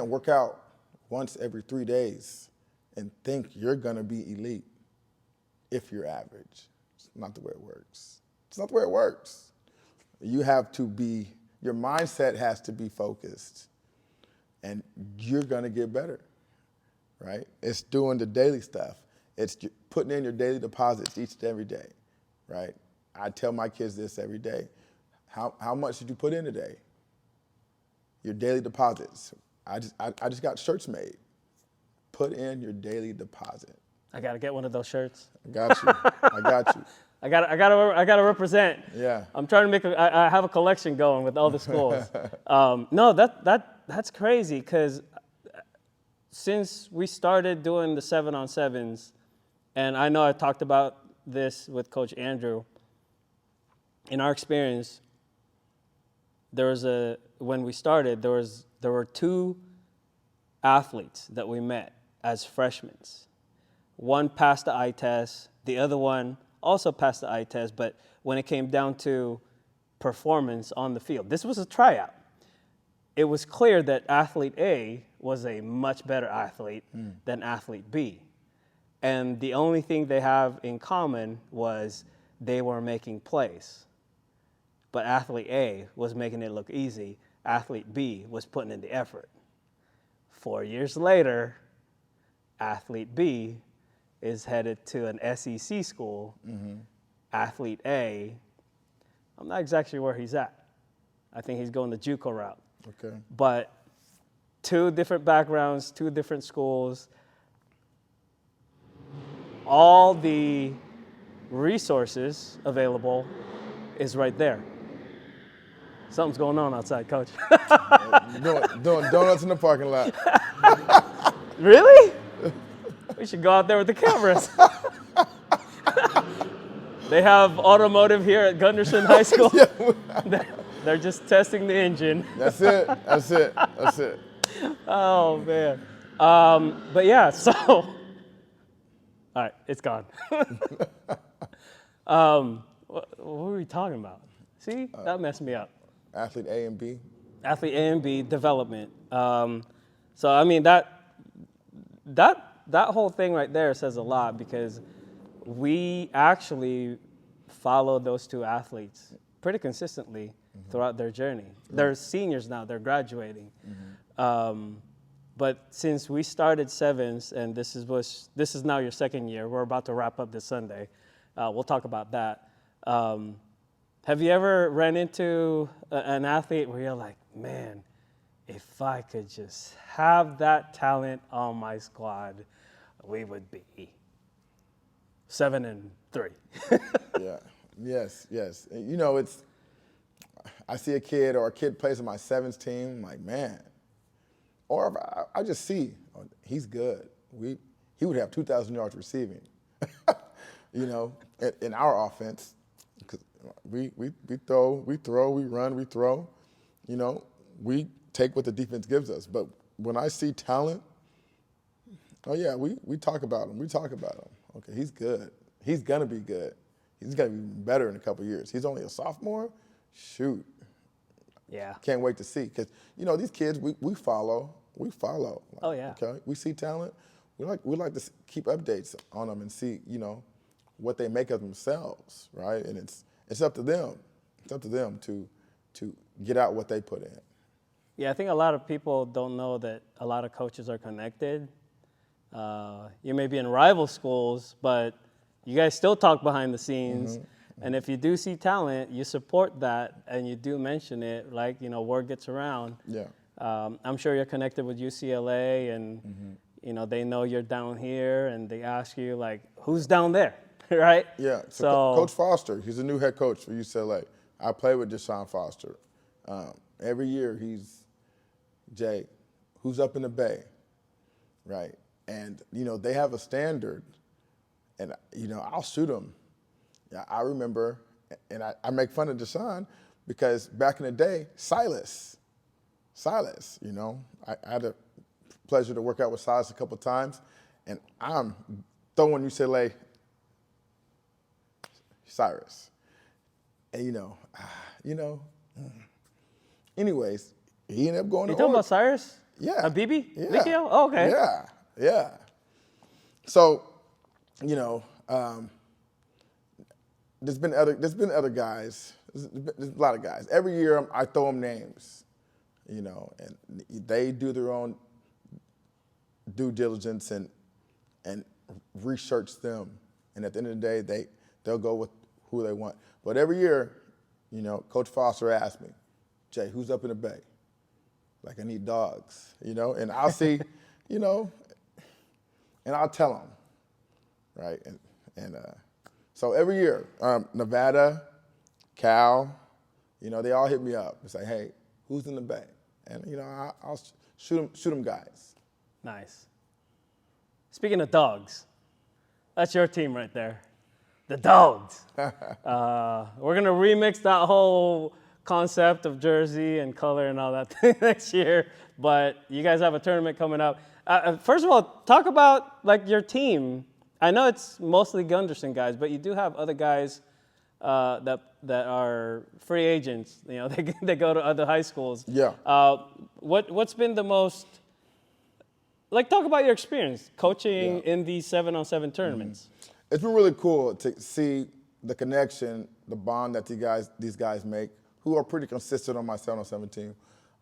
Speaker 4: work out once every 3 days and think you're going to be elite if you're average. It's not the way it works. It's not the way it works. You have to be, your mindset has to be focused, and you're going to get better, right? It's doing the daily stuff. It's putting in your daily deposits each and every day, right? I tell my kids this every day. How much did you put in today? Your daily deposits. I just got shirts made. Put in your daily deposit.
Speaker 1: I got to get one of those shirts.
Speaker 4: I got you. I got you.
Speaker 1: I got to represent.
Speaker 4: Yeah.
Speaker 1: I'm trying to I have a collection going with all the schools. No, that's crazy, because since we started doing the 7-on-7s, and I know I talked about this with Coach Andrew, in our experience, when we started, there were 2 athletes that we met as freshmen. One passed the eye test, the other one also passed the eye test, but when it came down to performance on the field, this was a tryout. It was clear that athlete A was a much better athlete than athlete B. And the only thing they have in common was they were making plays. But athlete A was making it look easy. Athlete B was putting in the effort. 4 years later, athlete B is headed to an SEC school. Athlete A, I'm not exactly sure where he's at. I think he's going the JUCO route.
Speaker 4: Okay.
Speaker 1: But 2 different backgrounds, 2 different schools. All the resources available is right there. Something's going on outside, Coach.
Speaker 4: doing donuts in the parking lot.
Speaker 1: Really? We should go out there with the cameras. They have automotive here at Gunderson High School. They're just testing the engine.
Speaker 4: That's it. That's it. That's it.
Speaker 1: Oh man. But yeah, so all right, it's gone. What were we talking about? See, that messed me up.
Speaker 4: Athlete A and B.
Speaker 1: Athlete A and B development. So I mean that whole thing right there says a lot because we actually follow those two athletes pretty consistently throughout their journey. They're seniors now; they're graduating. But since we started sevens, and this is now your second year, we're about to wrap up this Sunday. We'll talk about that. Have you ever ran into an athlete where you're like, man, if I could just have that talent on my squad, we would be 7-3.
Speaker 4: Yeah. Yes. Yes. And, you know, I see a kid or a kid plays on my sevens team. I'm like, man. Or if I just see, oh, he's good. He would have 2,000 yards receiving. You know, in our offense, because we throw, we run, we throw. You know, we take what the defense gives us. But when I see talent, oh yeah, we talk about him. We talk about him. Okay, he's good. He's gonna be good. He's gonna be better in a couple years. He's only a sophomore. Shoot.
Speaker 1: Yeah.
Speaker 4: Can't wait to see, because you know these kids we follow.
Speaker 1: Oh yeah.
Speaker 4: Okay, we see talent. We like to keep updates on them and see what they make of themselves, right? And it's up to them. It's up to them to get out what they put in.
Speaker 1: Yeah, I think a lot of people don't know that a lot of coaches are connected. You may be in rival schools, but you guys still talk behind the scenes. And if you do see talent, you support that and you do mention it, like, word gets around.
Speaker 4: Yeah.
Speaker 1: I'm sure you're connected with UCLA and, they know you're down here and they ask you, like, who's down there, right?
Speaker 4: Yeah, so Coach Foster, he's a new head coach for UCLA. I play with Deshaun Foster. Every year he's, Jay, who's up in the Bay, right? And, they have a standard and, I'll shoot them. Yeah, I remember, and I make fun of Deshaun because back in the day, Silas, I had the pleasure to work out with Silas a couple of times, and I'm throwing UCLA Cyrus. And, anyways, he ended up going to
Speaker 1: You talking about Cyrus?
Speaker 4: Yeah.
Speaker 1: BB?
Speaker 4: Yeah.
Speaker 1: Mikio? Oh, okay.
Speaker 4: Yeah. So, there's been other guys. There's a lot of guys. Every year I throw them names, and they do their own due diligence and research them. And at the end of the day, they'll go with who they want. But every year, Coach Foster asks me, Jay, who's up in the Bay? Like, I need dogs, and I'll see, and I'll tell them, right? And so every year, Nevada, Cal, they all hit me up and say, hey, who's in the Bay? And, I'll shoot them guys.
Speaker 1: Nice. Speaking of dogs, that's your team right there. The Dogs. We're going to remix that whole concept of jersey and color and all that thing next year, but you guys have a tournament coming up. First of all, talk about, your team. I know it's mostly Gunderson guys, but you do have other guys that are free agents. They go to other high schools.
Speaker 4: Yeah.
Speaker 1: What's been the most, talk about your experience coaching in these 7-on-7 tournaments.
Speaker 4: It's been really cool to see the connection, the bond that these guys make, who are pretty consistent on my 7-on-7 team.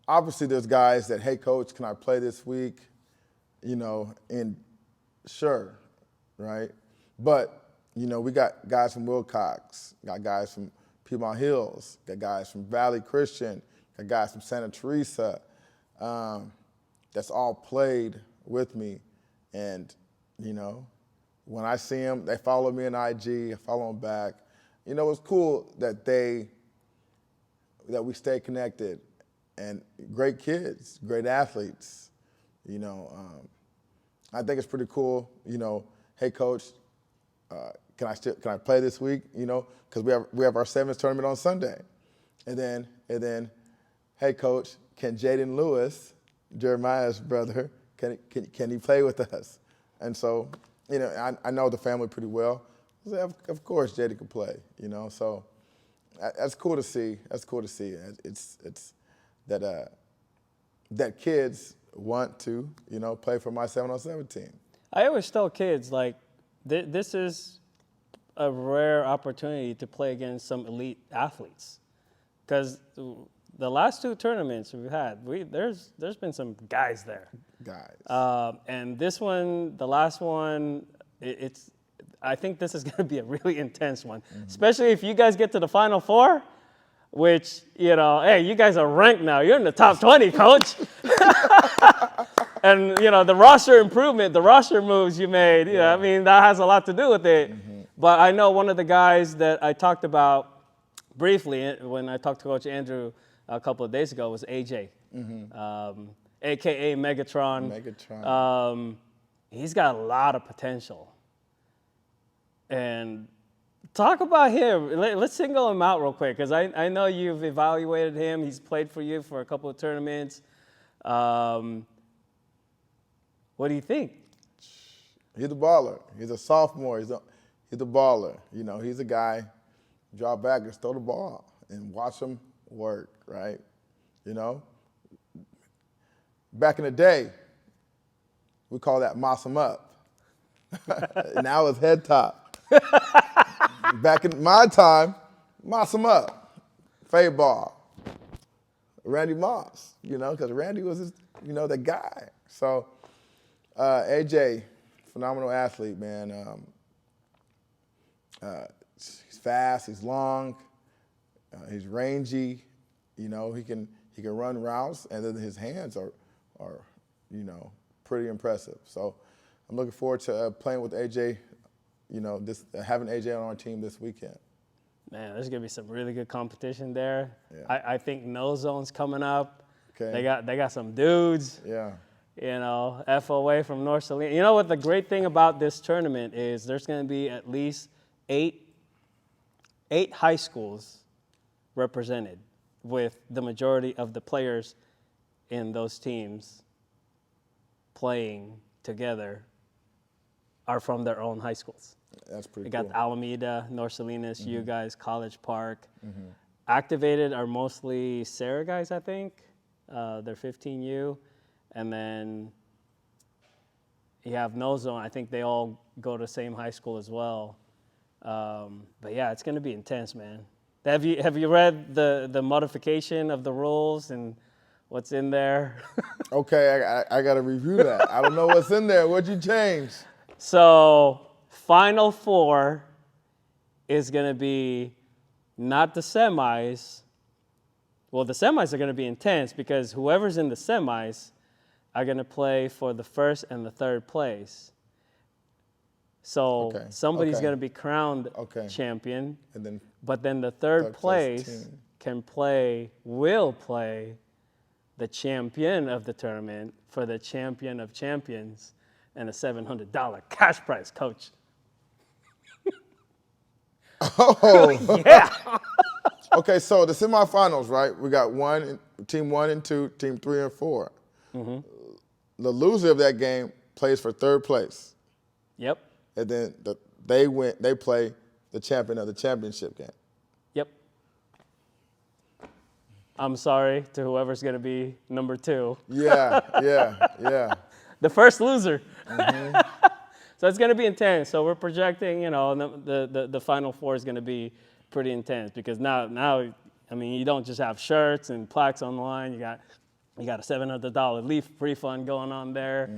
Speaker 4: Obviously, there's guys that, hey, coach, can I play this week? And sure. Right? But, we got guys from Wilcox, got guys from Piedmont Hills, got guys from Valley Christian, got guys from Santa Teresa that's all played with me. And, when I see them, they follow me on IG, I follow them back. It's cool that we stay connected and great kids, great athletes. I think it's pretty cool, hey, coach, can I play this week? Because we have our sevens tournament on Sunday, And then, hey, coach, can Jaden Lewis, Jeremiah's brother, can he play with us? And so, you know, I know the family pretty well. I said, of course, Jaden can play. You know, so that's cool to see. That's cool to see. It's that kids want to, you know, play for my 7-on-7 team.
Speaker 1: I always tell kids, like, this is a rare opportunity to play against some elite athletes. Because the last 2 tournaments we've had, there's been some guys there. And this one, the last one, I think this is going to be a really intense one, especially if you guys get to the Final Four, which, you know, hey, you guys are ranked now. You're in the top 20, coach. And, you know, the roster improvement, the roster moves you made, you know, I mean, that has a lot to do with it. But I know one of the guys that I talked about briefly when I talked to Coach Andrew a couple of days ago was AJ, a.k.a. Megatron. He's got a lot of potential. And talk about him. Let's single him out real quick, because I know you've evaluated him. He's played for you for a couple of tournaments. What do you think?
Speaker 4: He's a baller. He's a sophomore. He's a baller. You know, he's a guy, drop back and throw the ball and watch him work, right? You know? Back in the day, we call that moss him up. Now it's head top. Back in my time, moss him up. Fade ball. Randy Moss, you know, because Randy was, the guy. So, AJ, phenomenal athlete, man. He's fast, he's long, he's rangy. You know, he can run routes, and then his hands are pretty impressive. So I'm looking forward to playing with AJ. You know, having AJ on our team this weekend.
Speaker 1: Man, there's gonna be some really good competition there.
Speaker 4: Yeah.
Speaker 1: I think No Zone's coming up.
Speaker 4: Okay.
Speaker 1: They got some dudes.
Speaker 4: Yeah.
Speaker 1: You know, FOA from North Salinas. You know what the great thing about this tournament is? There's going to be at least eight high schools represented, with the majority of the players in those teams playing together are from their own high schools.
Speaker 4: That's pretty
Speaker 1: cool. We got Alameda, North Salinas, you guys, College Park. Activated are mostly Sarah guys, I think. They're 15U. And then you have No Zone. I think they all go to the same high school as well. But yeah, it's going to be intense, man. Have you read the modification of the rules and what's in there?
Speaker 4: Okay, I got to review that. I don't know what's in there. What'd you change?
Speaker 1: So Final Four is going to be not the semis. Well, the semis are going to be intense because whoever's in the semis are going to play for the first and the third place. So somebody's going to be crowned champion. But then the third place will play the champion of the tournament for the champion of champions and a $700 cash prize, coach.
Speaker 4: Oh.
Speaker 1: Yeah.
Speaker 4: Okay, so the semifinals, right? We got team 1 and 2, team 3 and 4. The loser of that game plays for third place.
Speaker 1: Yep.
Speaker 4: And then they play the champion of the championship game.
Speaker 1: Yep. I'm sorry to whoever's going to be number 2.
Speaker 4: Yeah.
Speaker 1: The first loser. So it's going to be intense. So we're projecting, the Final Four is going to be pretty intense because now, I mean, you don't just have shirts and plaques on the line. You got a $700 leaf refund going on there.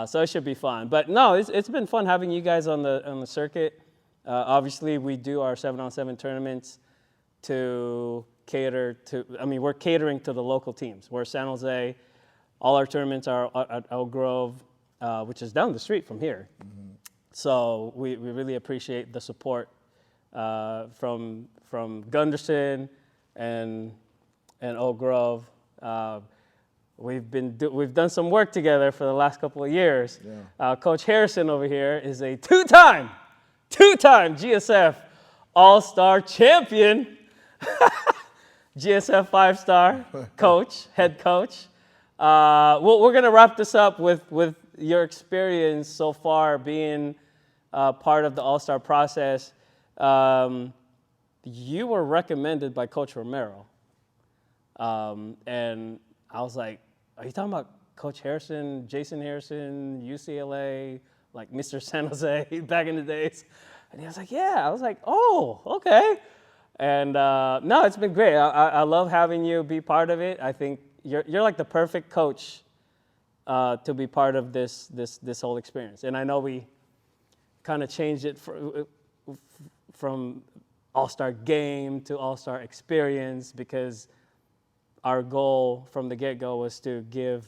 Speaker 1: So it should be fun. But no, it's been fun having you guys on the circuit. Obviously, we do our 7-on-7 tournaments to cater to. I mean, we're catering to the local teams. We're San Jose. All our tournaments are at Elk Grove, which is down the street from here. So we really appreciate the support from Gunderson and Elk Grove. We've done some work together for the last couple of years. Coach Harrison over here is a two-time GSF All-Star champion. GSF 5-star coach, head coach. We're going to wrap this up with your experience so far being part of the All-Star process. You were recommended by Coach Romero. And I was like, are you talking about Coach Harrison, Jason Harrison, UCLA, like Mr. San Jose back in the days? And he was like, yeah. I was like, oh, okay. And no, it's been great. I love having you be part of it. I think you're like the perfect coach to be part of this whole experience. And I know we kind of changed it from All-Star game to All-Star experience because our goal from the get-go was to give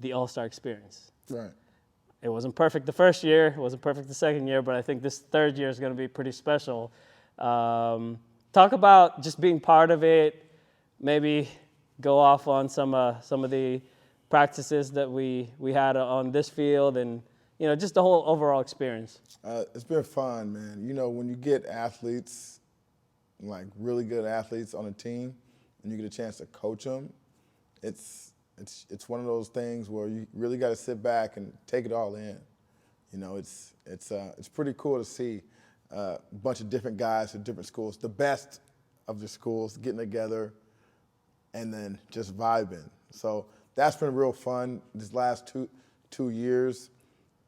Speaker 1: the All-Star experience.
Speaker 4: Right.
Speaker 1: It wasn't perfect the first year. It wasn't perfect the second year, but I think this third year is going to be pretty special. Talk about just being part of it. Maybe go off on some of the practices that we had on this field, and just the whole overall experience.
Speaker 4: It's been fun, man. When you get athletes, like really good athletes on a team, and you get a chance to coach them, it's one of those things where you really got to sit back and take it all in. It's pretty cool to see a bunch of different guys from different schools, the best of the schools getting together and then just vibing. So that's been real fun this last two years.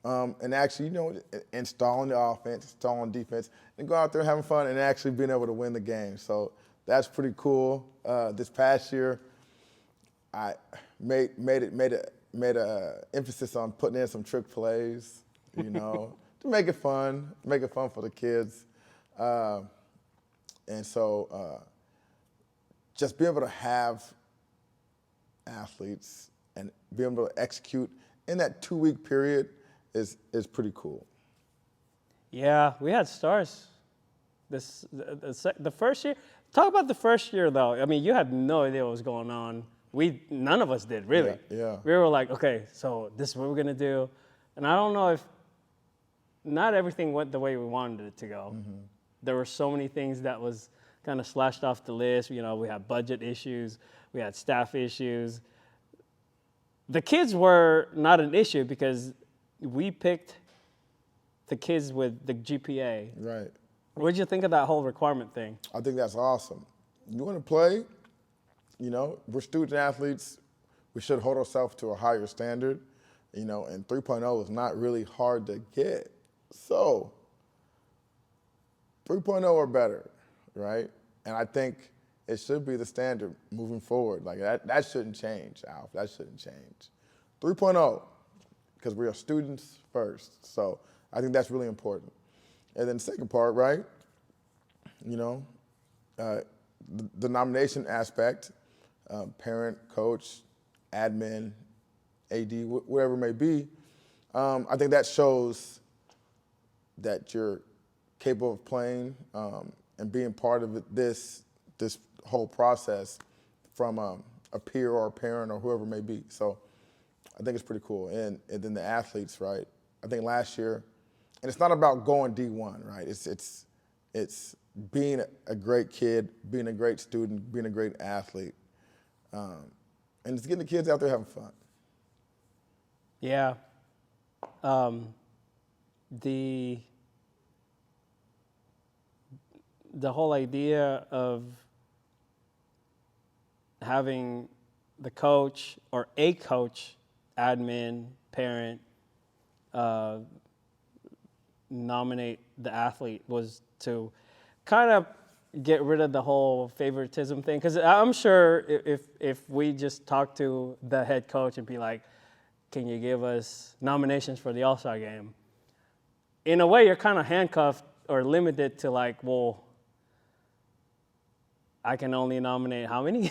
Speaker 4: And actually, installing the offense, installing defense, and go out there having fun and actually being able to win the game. So that's pretty cool. This past year, I made a emphasis on putting in some trick plays, to make it fun for the kids. And so just being able to have athletes and be able to execute in that 2-week period is pretty cool.
Speaker 1: Yeah, we had stars. The first year. Talk about the first year, though. I mean, you had no idea what was going on. None of us did, really.
Speaker 4: Yeah.
Speaker 1: We were like, okay, so this is what we're gonna do, and I don't know if not everything went the way we wanted it to go. Mm-hmm. There were so many things that was kind of slashed off the list. We had budget issues, we had staff issues. The kids were not an issue because we picked the kids with the GPA.
Speaker 4: Right.
Speaker 1: What did you think of that whole requirement thing?
Speaker 4: I think that's awesome. You want to play, we're student athletes. We should hold ourselves to a higher standard, and 3.0 is not really hard to get. So 3.0 or better, right? And I think it should be the standard moving forward. Like that shouldn't change, Alf. That shouldn't change. 3.0, because we are students first. So I think that's really important. And then the second part, right, the nomination aspect, parent, coach, admin, AD, whatever it may be, I think that shows that you're capable of playing and being part of this whole process from a peer or a parent or whoever it may be. So I think it's pretty cool. And then the athletes, right, I think last year, and it's not about going D1, right? It's being a great kid, being a great student, being a great athlete, and it's getting the kids out there having fun.
Speaker 1: Yeah. The whole idea of having the coach or a coach, admin, parent, nominate the athlete was to kind of get rid of the whole favoritism thing. Because I'm sure if we just talk to the head coach and be like, can you give us nominations for the All-Star game? In a way, you're kind of handcuffed or limited to like, well, I can only nominate how many?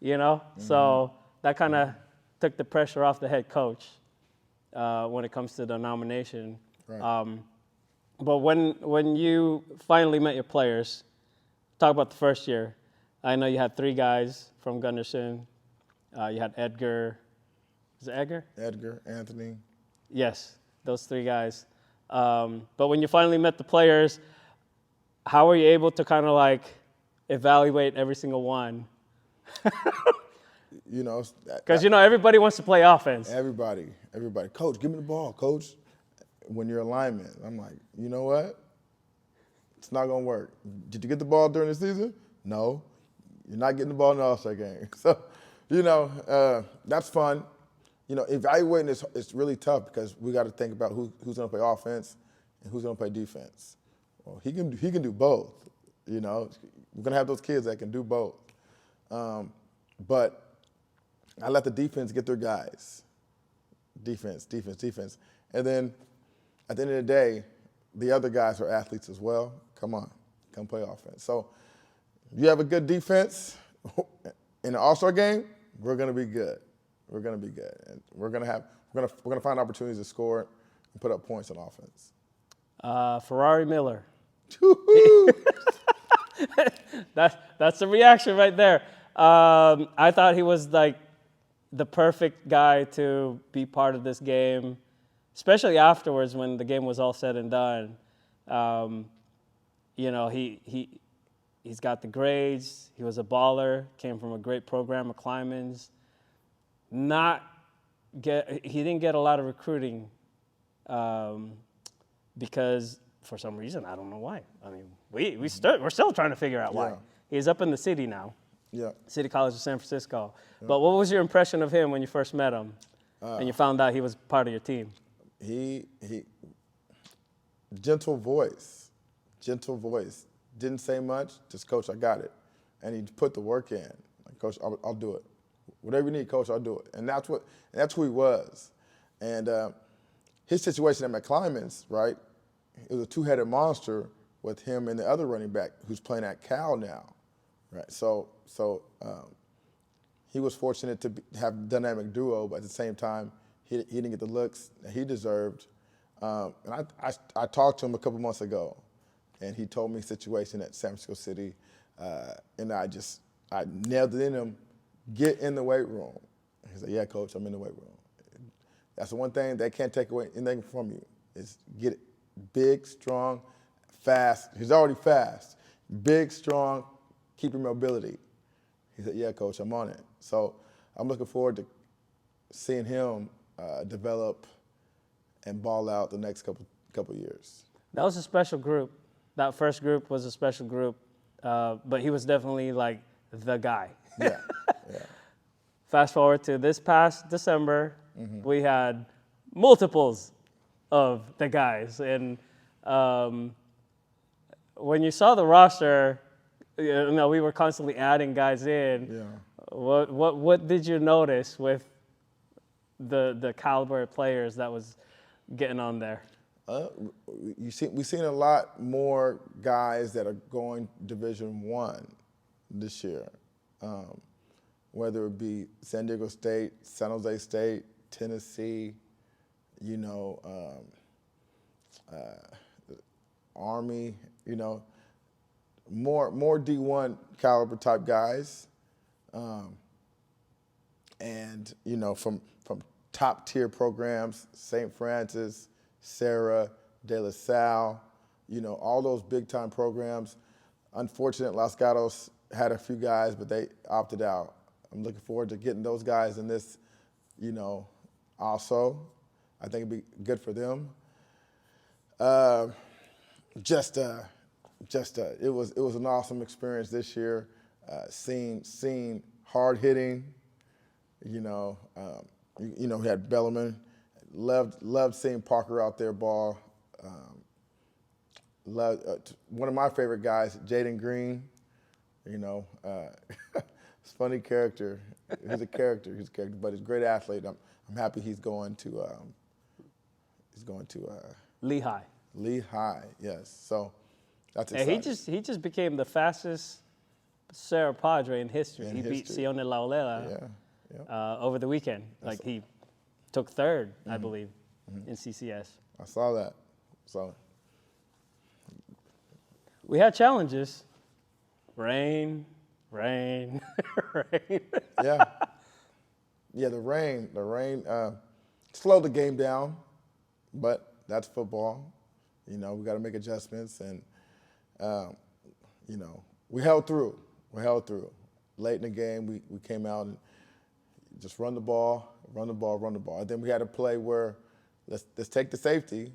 Speaker 1: Mm-hmm. So that kind of took the pressure off the head coach when it comes to the nomination. Right. But when you finally met your players, talk about the first year. I know you had 3 guys from Gunderson. You had Edgar. Is it Edgar?
Speaker 4: Edgar, Anthony.
Speaker 1: Yes, those 3 guys. But when you finally met the players, how were you able to kind of like evaluate every single one?
Speaker 4: You know,
Speaker 1: Because, everybody wants to play offense.
Speaker 4: everybody, coach, give me the ball, coach. When you're a lineman, I'm like, you know what? It's not gonna work. Did you get the ball during the season? No. You're not getting the ball in the All-Star game. So, that's fun. Evaluating is really tough because we got to think about who's gonna play offense and who's gonna play defense. Well, he can do both. We're gonna have those kids that can do both. But I let the defense get their guys. Defense. And then at the end of the day, the other guys are athletes as well. Come on, come play offense. So you have a good defense in the All-Star game, we're gonna be good. We're gonna be good. And we're gonna find opportunities to score and put up points on offense.
Speaker 1: Ferrari Miller. That's the reaction right there. I thought he was like the perfect guy to be part of this game, especially afterwards when the game was all said and done. He's got the grades. He was a baller. Came from a great program of Kleiman's. He didn't get a lot of recruiting because for some reason, I don't know why. I mean, we're still trying to figure out why.
Speaker 4: Yeah.
Speaker 1: He's up in the city now.
Speaker 4: Yeah.
Speaker 1: City College of San Francisco. Yeah. But what was your impression of him when you first met him and you found out he was part of your team?
Speaker 4: He gentle voice. Didn't say much, just, Coach, I got it. And he put the work in. Like, Coach, I'll do it. Whatever you need, Coach, I'll do it. And that's who he was. And his situation at McClymonds, right, it was a two-headed monster with him and the other running back who's playing at Cal now, right? So he was fortunate to have a dynamic duo, but at the same time, he didn't get the looks that he deserved. And I talked to him a couple months ago, and he told me a situation at San Francisco City, and I nailed it in him, get in the weight room. He said, yeah, Coach, I'm in the weight room. That's the one thing they can't take away anything from you is get it big, strong, fast. He's already fast. Big, strong, keep your mobility. He said, yeah, Coach, I'm on it. So I'm looking forward to seeing him develop and ball out the next couple years.
Speaker 1: That was a special group. That first group was a special group, but he was definitely like the guy.
Speaker 4: Yeah.
Speaker 1: Fast forward to this past December, we had multiples of the guys. And when you saw the roster, we were constantly adding guys in.
Speaker 4: Yeah.
Speaker 1: What did you notice with the caliber of players that was getting on there?
Speaker 4: We've seen a lot more guys that are going Division I this year, whether it be San Diego State, San Jose State, Tennessee, Army, more D1 caliber type guys, and from top tier programs, St. Francis, Sarah, De La Salle, all those big time programs. Unfortunate, Los Gatos had a few guys, but they opted out. I'm looking forward to getting those guys in this, also. I think it'd be good for them. It was an awesome experience this year. Seeing hard hitting, we had Bellarmine. Loved seeing Parker out there ball. One of my favorite guys, Jaden Green. It's a funny character. He's a character, but he's a great athlete. I'm happy he's going to
Speaker 1: Lehigh.
Speaker 4: Lehigh, yes. So that's
Speaker 1: exciting.
Speaker 4: exciting.
Speaker 1: He just became the fastest Cerro Padre in history. He beat Sione Laulela over the weekend. Like he took third, I believe, in CCS.
Speaker 4: I saw that. So
Speaker 1: we had challenges. Rain.
Speaker 4: Yeah, the rain slowed the game down, but that's football. We got to make adjustments, and we held through. We held through. Late in the game, we came out and just run the ball, run the ball, run the ball. And then we had a play where let's take the safety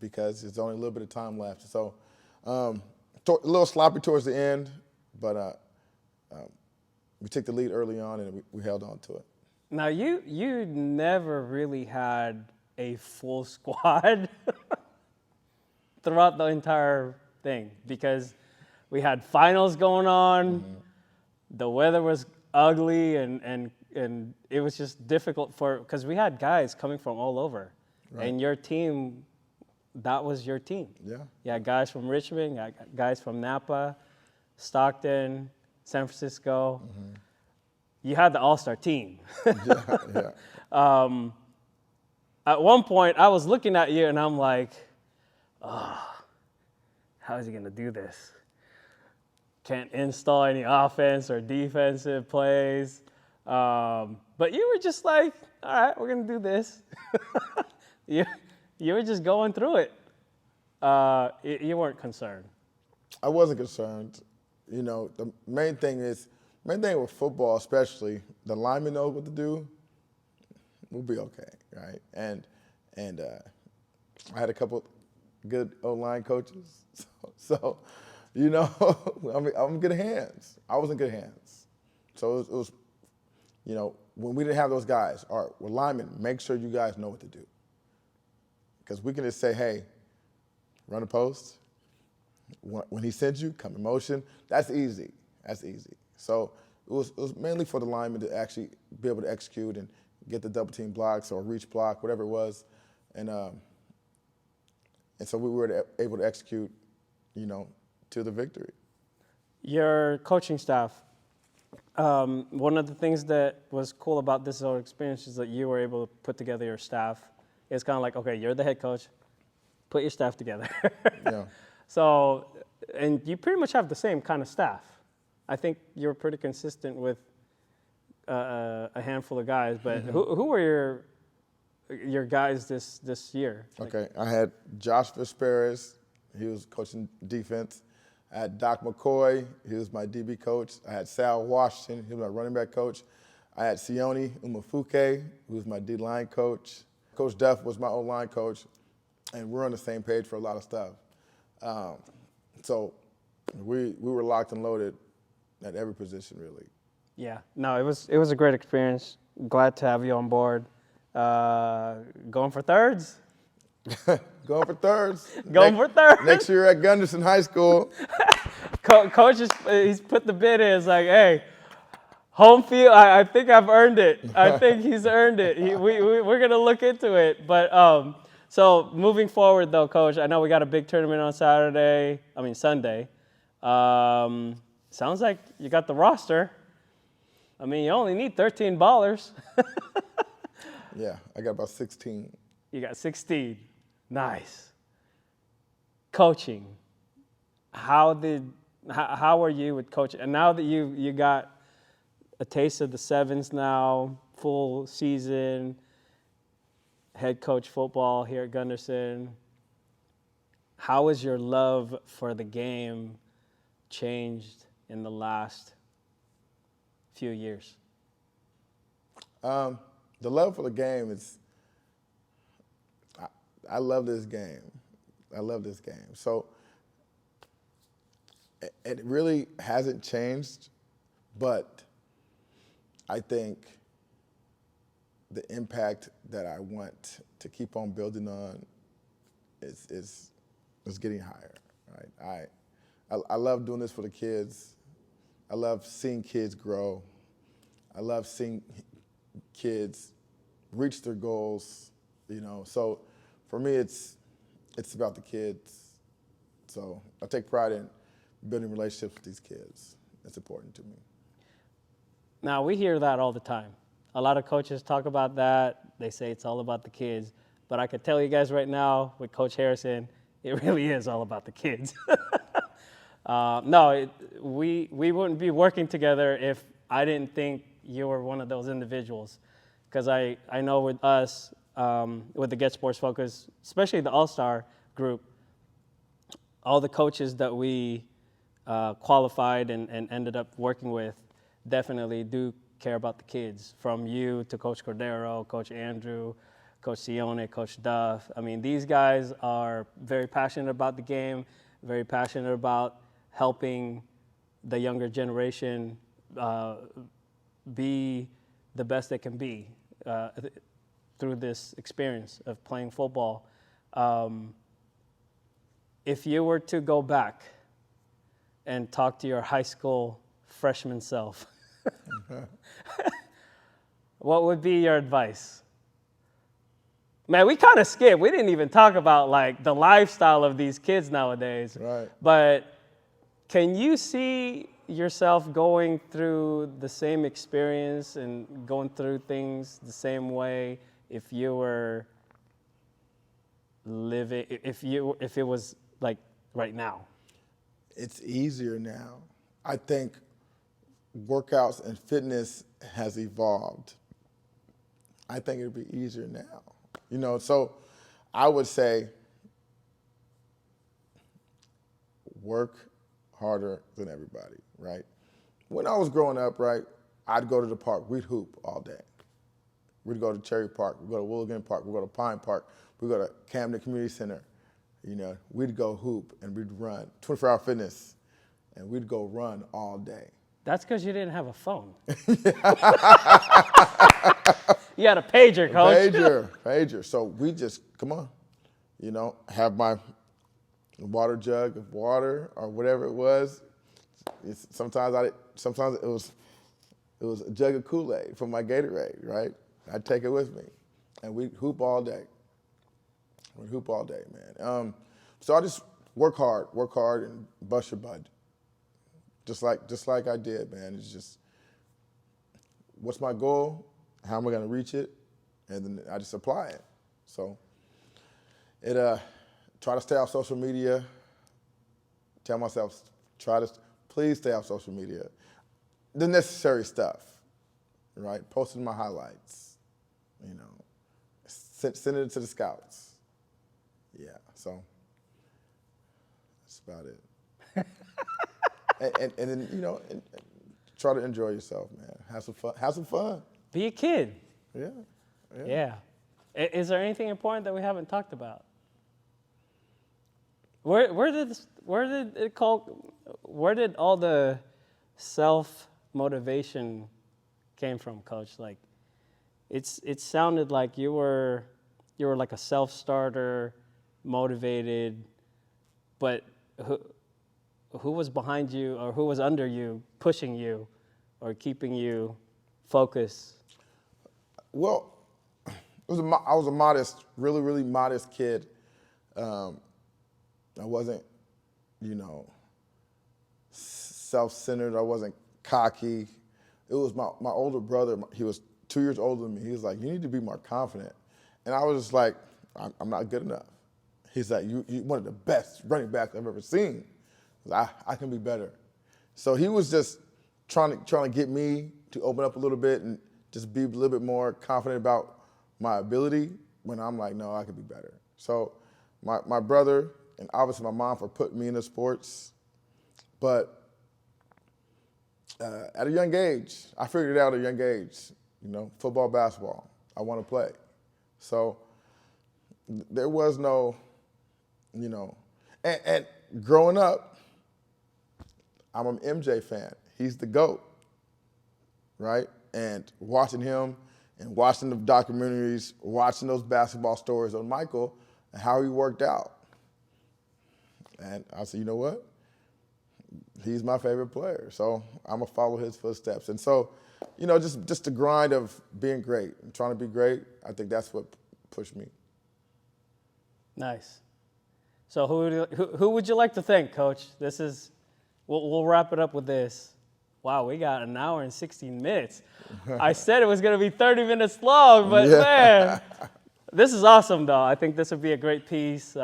Speaker 4: because there's only a little bit of time left. So a little sloppy towards the end, but we took the lead early on and we held on to it.
Speaker 1: Now, you never really had a full squad throughout the entire thing because we had finals going on. Mm-hmm. The weather was ugly, and it was just difficult because we had guys coming from all over. Right. And your team, that was your team. Yeah. You had guys from Richmond, guys from Napa, Stockton, San Francisco. Mm-hmm. You had the all-star team. Yeah. At one point, I was looking at you, and I'm like, oh, how is he going to do this? Can't install any offense or defensive plays. But you were just like, all right, we're going to do this. you were just going through it. You weren't concerned.
Speaker 4: I wasn't concerned. You know, the main thing with football especially, the lineman knows what to do. We'll be okay, right? And I had a couple good O-line coaches. So you know, I'm in good hands. I was in good hands. So it was, you know, when we didn't have those guys, all right, we're linemen, make sure you guys know what to do. Because we can just say, hey, run a post. When he sends you, come in motion. That's easy. That's easy. So it was mainly for the linemen to actually be able to execute and get the double team blocks or reach block, whatever it was. And so we were able to execute, you know, to the victory.
Speaker 1: Your coaching staff, one of the things that was cool about this whole experience is that you were able to put together your staff. It's kind of like, okay, you're the head coach, put your staff together. Yeah. So, and you pretty much have the same kind of staff. I think you're pretty consistent with a handful of guys, but mm-hmm. who were your guys this year?
Speaker 4: Okay, I had Josh Vesperis, he was coaching defense. I had Doc McCoy, he was my DB coach. I had Sal Washington, he was my running back coach. I had Sione Umafuke, who was my D-line coach. Coach Duff was my O-line coach, and we're on the same page for a lot of stuff. So we were locked and loaded at every position, really.
Speaker 1: Yeah, no, it was a great experience. Glad to have you on board. Going for thirds?
Speaker 4: Going for thirds.
Speaker 1: For thirds.
Speaker 4: Next year at Gunderson High School.
Speaker 1: Coach he's put the bid in. It's like, hey, home field. I think I've earned it. I think he's earned it. We're gonna look into it. But so moving forward though, Coach, I know we got a big tournament on Sunday. Sounds like you got the roster. I mean, you only need 13 ballers.
Speaker 4: Yeah, I got about 16.
Speaker 1: You got 16. Nice. Coaching. How are you with coaching? And now that you got a taste of the sevens now, full season, head coach football here at Gunderson, how has your love for the game changed in the last few years?
Speaker 4: The love for the game is, I love this game. I love this game. So it really hasn't changed, but I think the impact that I want to keep on building on is getting higher. Right? I love doing this for the kids. I love seeing kids grow. I love seeing kids reach their goals, you know. So for me, it's about the kids. So I take pride in building relationships with these kids. It's important to me.
Speaker 1: Now, we hear that all the time. A lot of coaches talk about that. They say it's all about the kids. But I can tell you guys right now, with Coach Harrison, it really is all about the kids. We wouldn't be working together if I didn't think you were one of those individuals. Because I know with us, with the GetSportsFocus, especially the All-Star group, all the coaches that we qualified and ended up working with definitely do care about the kids, from you to Coach Cordero, Coach Andrew, Coach Sione, Coach Duff. I mean, these guys are very passionate about the game, very passionate about helping the younger generation be the best they can be through this experience of playing football. If you were to go back and talk to your high school freshman self, what would be your advice? Man, we kind of skipped. We didn't even talk about like the lifestyle of these kids nowadays.
Speaker 4: Right.
Speaker 1: But can you see yourself going through the same experience and going through things the same way if you were living, if it was like right now?
Speaker 4: It's easier now. I think workouts and fitness has evolved. I think it'd be easier now. You know, so I would say work harder than everybody, right? When I was growing up, right, I'd go to the park. We'd hoop all day. We'd go to Cherry Park. We'd go to Woolligan Park. We'd go to Pine Park. We'd go to Camden Community Center. You know, we'd go hoop and we'd run, 24-hour fitness, and we'd go run all day.
Speaker 1: That's because you didn't have a phone. You had a pager, coach.
Speaker 4: Pager. So we just, come on, you know, have my water jug of water or whatever it was. Sometimes it was a jug of Kool-Aid from my Gatorade, right? I'd take it with me, and we'd hoop all day. We'd hoop all day, man. So I just work hard, and bust your butt, just like I did, man. It's just, what's my goal? How am I going to reach it? And then I just apply it. So try to stay off social media. Tell myself, please stay off social media. The necessary stuff, right? Posting my highlights, you know, sending it to the scouts. Yeah, so that's about it. and then, you know, and try to enjoy yourself, man. Have some fun.
Speaker 1: Be a kid.
Speaker 4: Yeah.
Speaker 1: Is there anything important that we haven't talked about? Where did all the self-motivation came from, Coach? Like, it sounded like you were like a self-starter, motivated, but who was behind you or who was under you, pushing you or keeping you focused?
Speaker 4: Well, I was a modest, really, really modest kid. I wasn't, you know, self-centered. I wasn't cocky. It was my older brother. He was 2 years older than me. He was like, you need to be more confident. And I was just like, I'm not good enough. He's like, you one of the best running backs I've ever seen. I can be better. So he was just trying to get me to open up a little bit and just be a little bit more confident about my ability, when I'm like, no, I could be better. So my brother and obviously my mom for putting me into sports. But at a young age, I figured it out at a young age, you know, football, basketball, I want to play. So there was no, you know, and growing up, I'm an MJ fan. He's the GOAT, right? And watching him and watching the documentaries, watching those basketball stories on Michael and how he worked out. And I said, you know what? He's my favorite player, so I'm going to follow his footsteps. And so, you know, just the grind of being great and trying to be great, I think that's what pushed me.
Speaker 1: Nice. So who would you like to thank, Coach? We'll wrap it up with this. Wow, we got an hour and 16 minutes. I said it was going to be 30 minutes long, but man, this is awesome, though. I think this would be a great piece.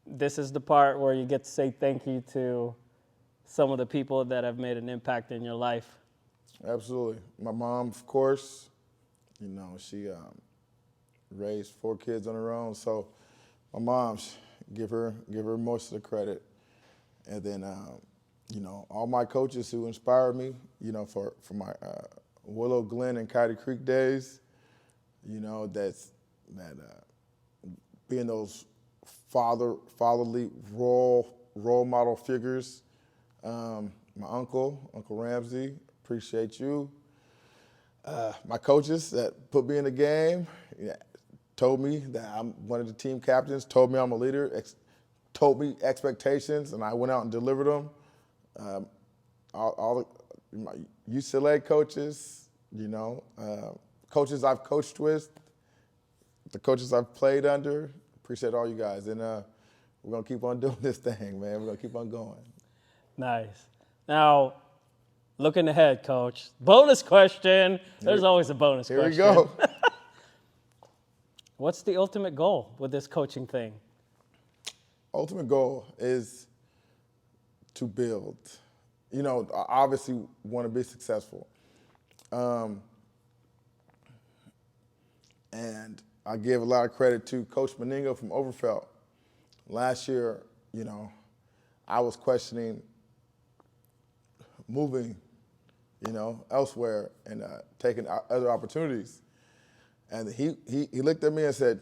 Speaker 1: This is the part where you get to say thank you to some of the people that have made an impact in your life.
Speaker 4: Absolutely. My mom, of course, you know, she raised 4 kids on her own. So my mom, give her most of the credit. And then, all my coaches who inspired me, for my Willow Glen and Coyote Creek days, being those fatherly role model figures. My Uncle Ramsey, appreciate you. My coaches that put me in the game, told me that I'm one of the team captains, told me I'm a leader, told me expectations, and I went out and delivered them. All my UCLA coaches, coaches I've coached with, the coaches I've played under, appreciate all you guys. And we're going to keep on doing this thing, man. We're going to keep on going.
Speaker 1: Nice. Now, looking ahead, Coach, bonus question. There's always a bonus question.
Speaker 4: Here we go.
Speaker 1: What's the ultimate goal with this coaching thing?
Speaker 4: Ultimate goal is to build. Obviously want to be successful. And I give a lot of credit to Coach Meningo from Overfelt. Last year, I was questioning moving, elsewhere and taking other opportunities. And he looked at me and said,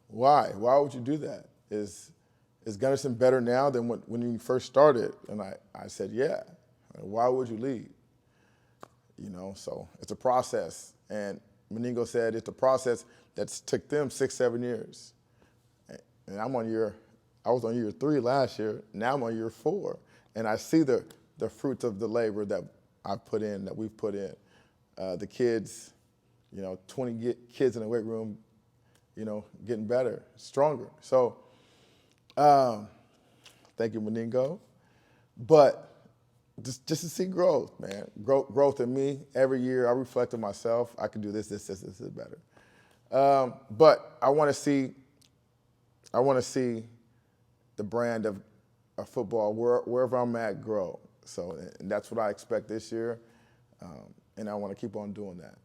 Speaker 4: why? Why would you do that? Is Gunderson better now than when you first started? And I said, yeah. Why would you leave? So it's a process. And Meningo said it's a process that's took them 6-7 years. And I was on year 3 last year. Now I'm on year 4. And I see the fruits of the labor that I've put in, that we've put in. The kids, 20 kids in the weight room, getting better, stronger. So thank you, Meningo. But just to see growth, man. Growth in me. Every year I reflect on myself. I can do this is better. But I want to see the brand of football wherever I'm at grow. So and that's what I expect this year, and I want to keep on doing that.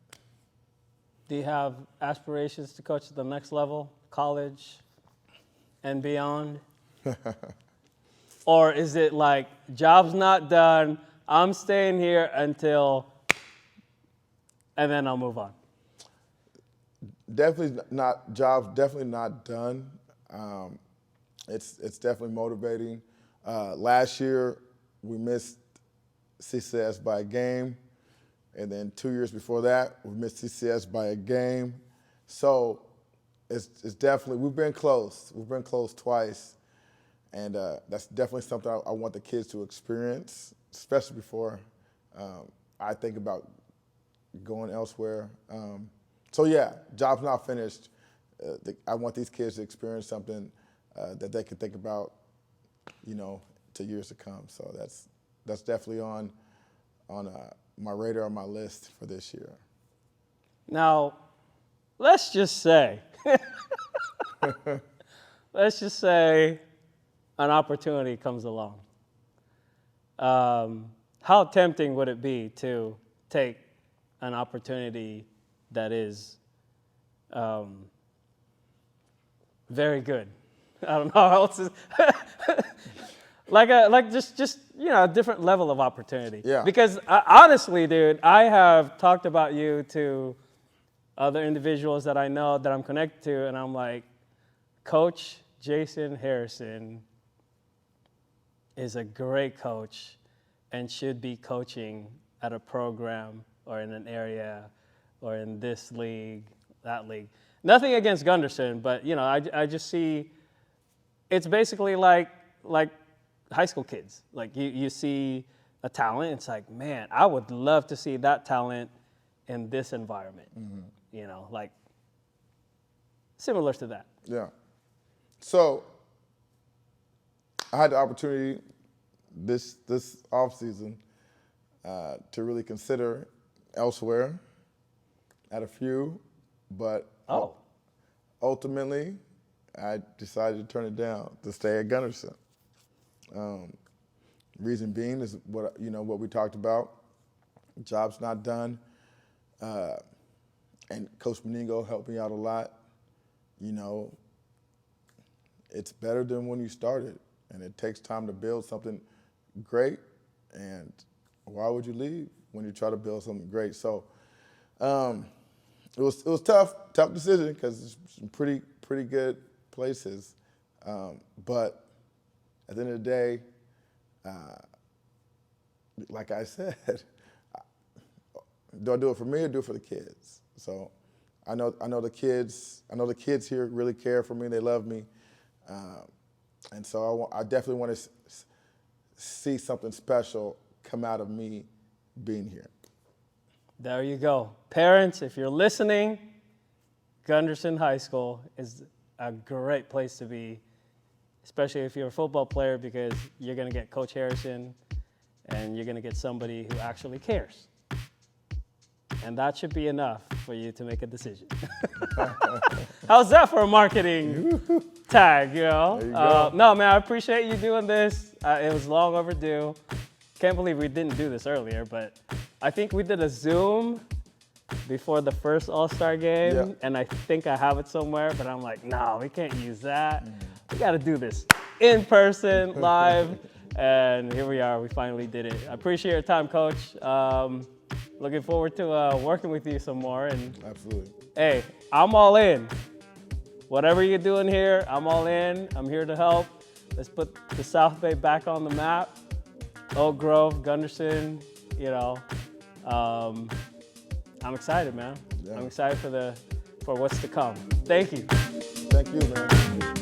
Speaker 1: Do you have aspirations to coach at the next level, college and beyond? Or is it like, job's not done, I'm staying here until, and then I'll move on?
Speaker 4: Job's definitely not done. It's definitely motivating. Last year, we missed CCS by a game. And then 2 years before that, we missed CCS by a game. So it's definitely, we've been close. We've been close twice. And that's definitely something I want the kids to experience, especially before I think about going elsewhere. So yeah, job's not finished. I want these kids to experience something that they can think about, to years to come. So that's definitely on my radar, on my list for this year.
Speaker 1: Now, let's just say an opportunity comes along. How tempting would it be to take an opportunity that is very good? I don't know how else to just a different level of opportunity.
Speaker 4: Yeah.
Speaker 1: Because honestly, dude, I have talked about you to other individuals that I know that I'm connected to, and I'm like, Coach Jason Harrison is a great coach and should be coaching at a program or in an area or in this league, that league. Nothing against Gunderson, but I just see it's basically like high school kids. Like you see a talent, it's like, man, I would love to see that talent in this environment. Mm-hmm. Like similar to that.
Speaker 4: Yeah. So I had the opportunity this offseason to really consider elsewhere at a few, but ultimately I decided to turn it down to stay at Gunderson. Reason being is what we talked about. Job's not done, and Coach Meningo helped me out a lot. It's better than when you started, and it takes time to build something great, and why would you leave when you try to build something great? So it was tough decision because it's some pretty good places, but at the end of the day, like I said, do I do it for me or do it for the kids? So I know the kids here really care for me. They love me, and so I definitely want to see something special come out of me being here.
Speaker 1: There you go. Parents, if you're listening, Gunderson High School is a great place to be, especially if you're a football player, because you're going to get Coach Harrison and you're going to get somebody who actually cares. And that should be enough for you to make a decision. How's that for a marketing tag, you know?
Speaker 4: There you go.
Speaker 1: No, man, I appreciate you doing this. It was long overdue. Can't believe we didn't do this earlier, but I think we did a Zoom before the first All-Star game,
Speaker 4: Yeah.
Speaker 1: and I think I have it somewhere, but I'm like, no, we can't use that. We got to do this in person, live, and here we are. We finally did it. I appreciate your time, Coach. Looking forward to working with you some more. And
Speaker 4: Absolutely.
Speaker 1: hey, I'm all in. Whatever you're doing here, I'm all in. I'm here to help. Let's put the South Bay back on the map. Oak Grove, Gunderson, you know. I'm excited, man.
Speaker 4: Yeah.
Speaker 1: I'm excited for what's to come. Thank you.
Speaker 4: Thank you, man.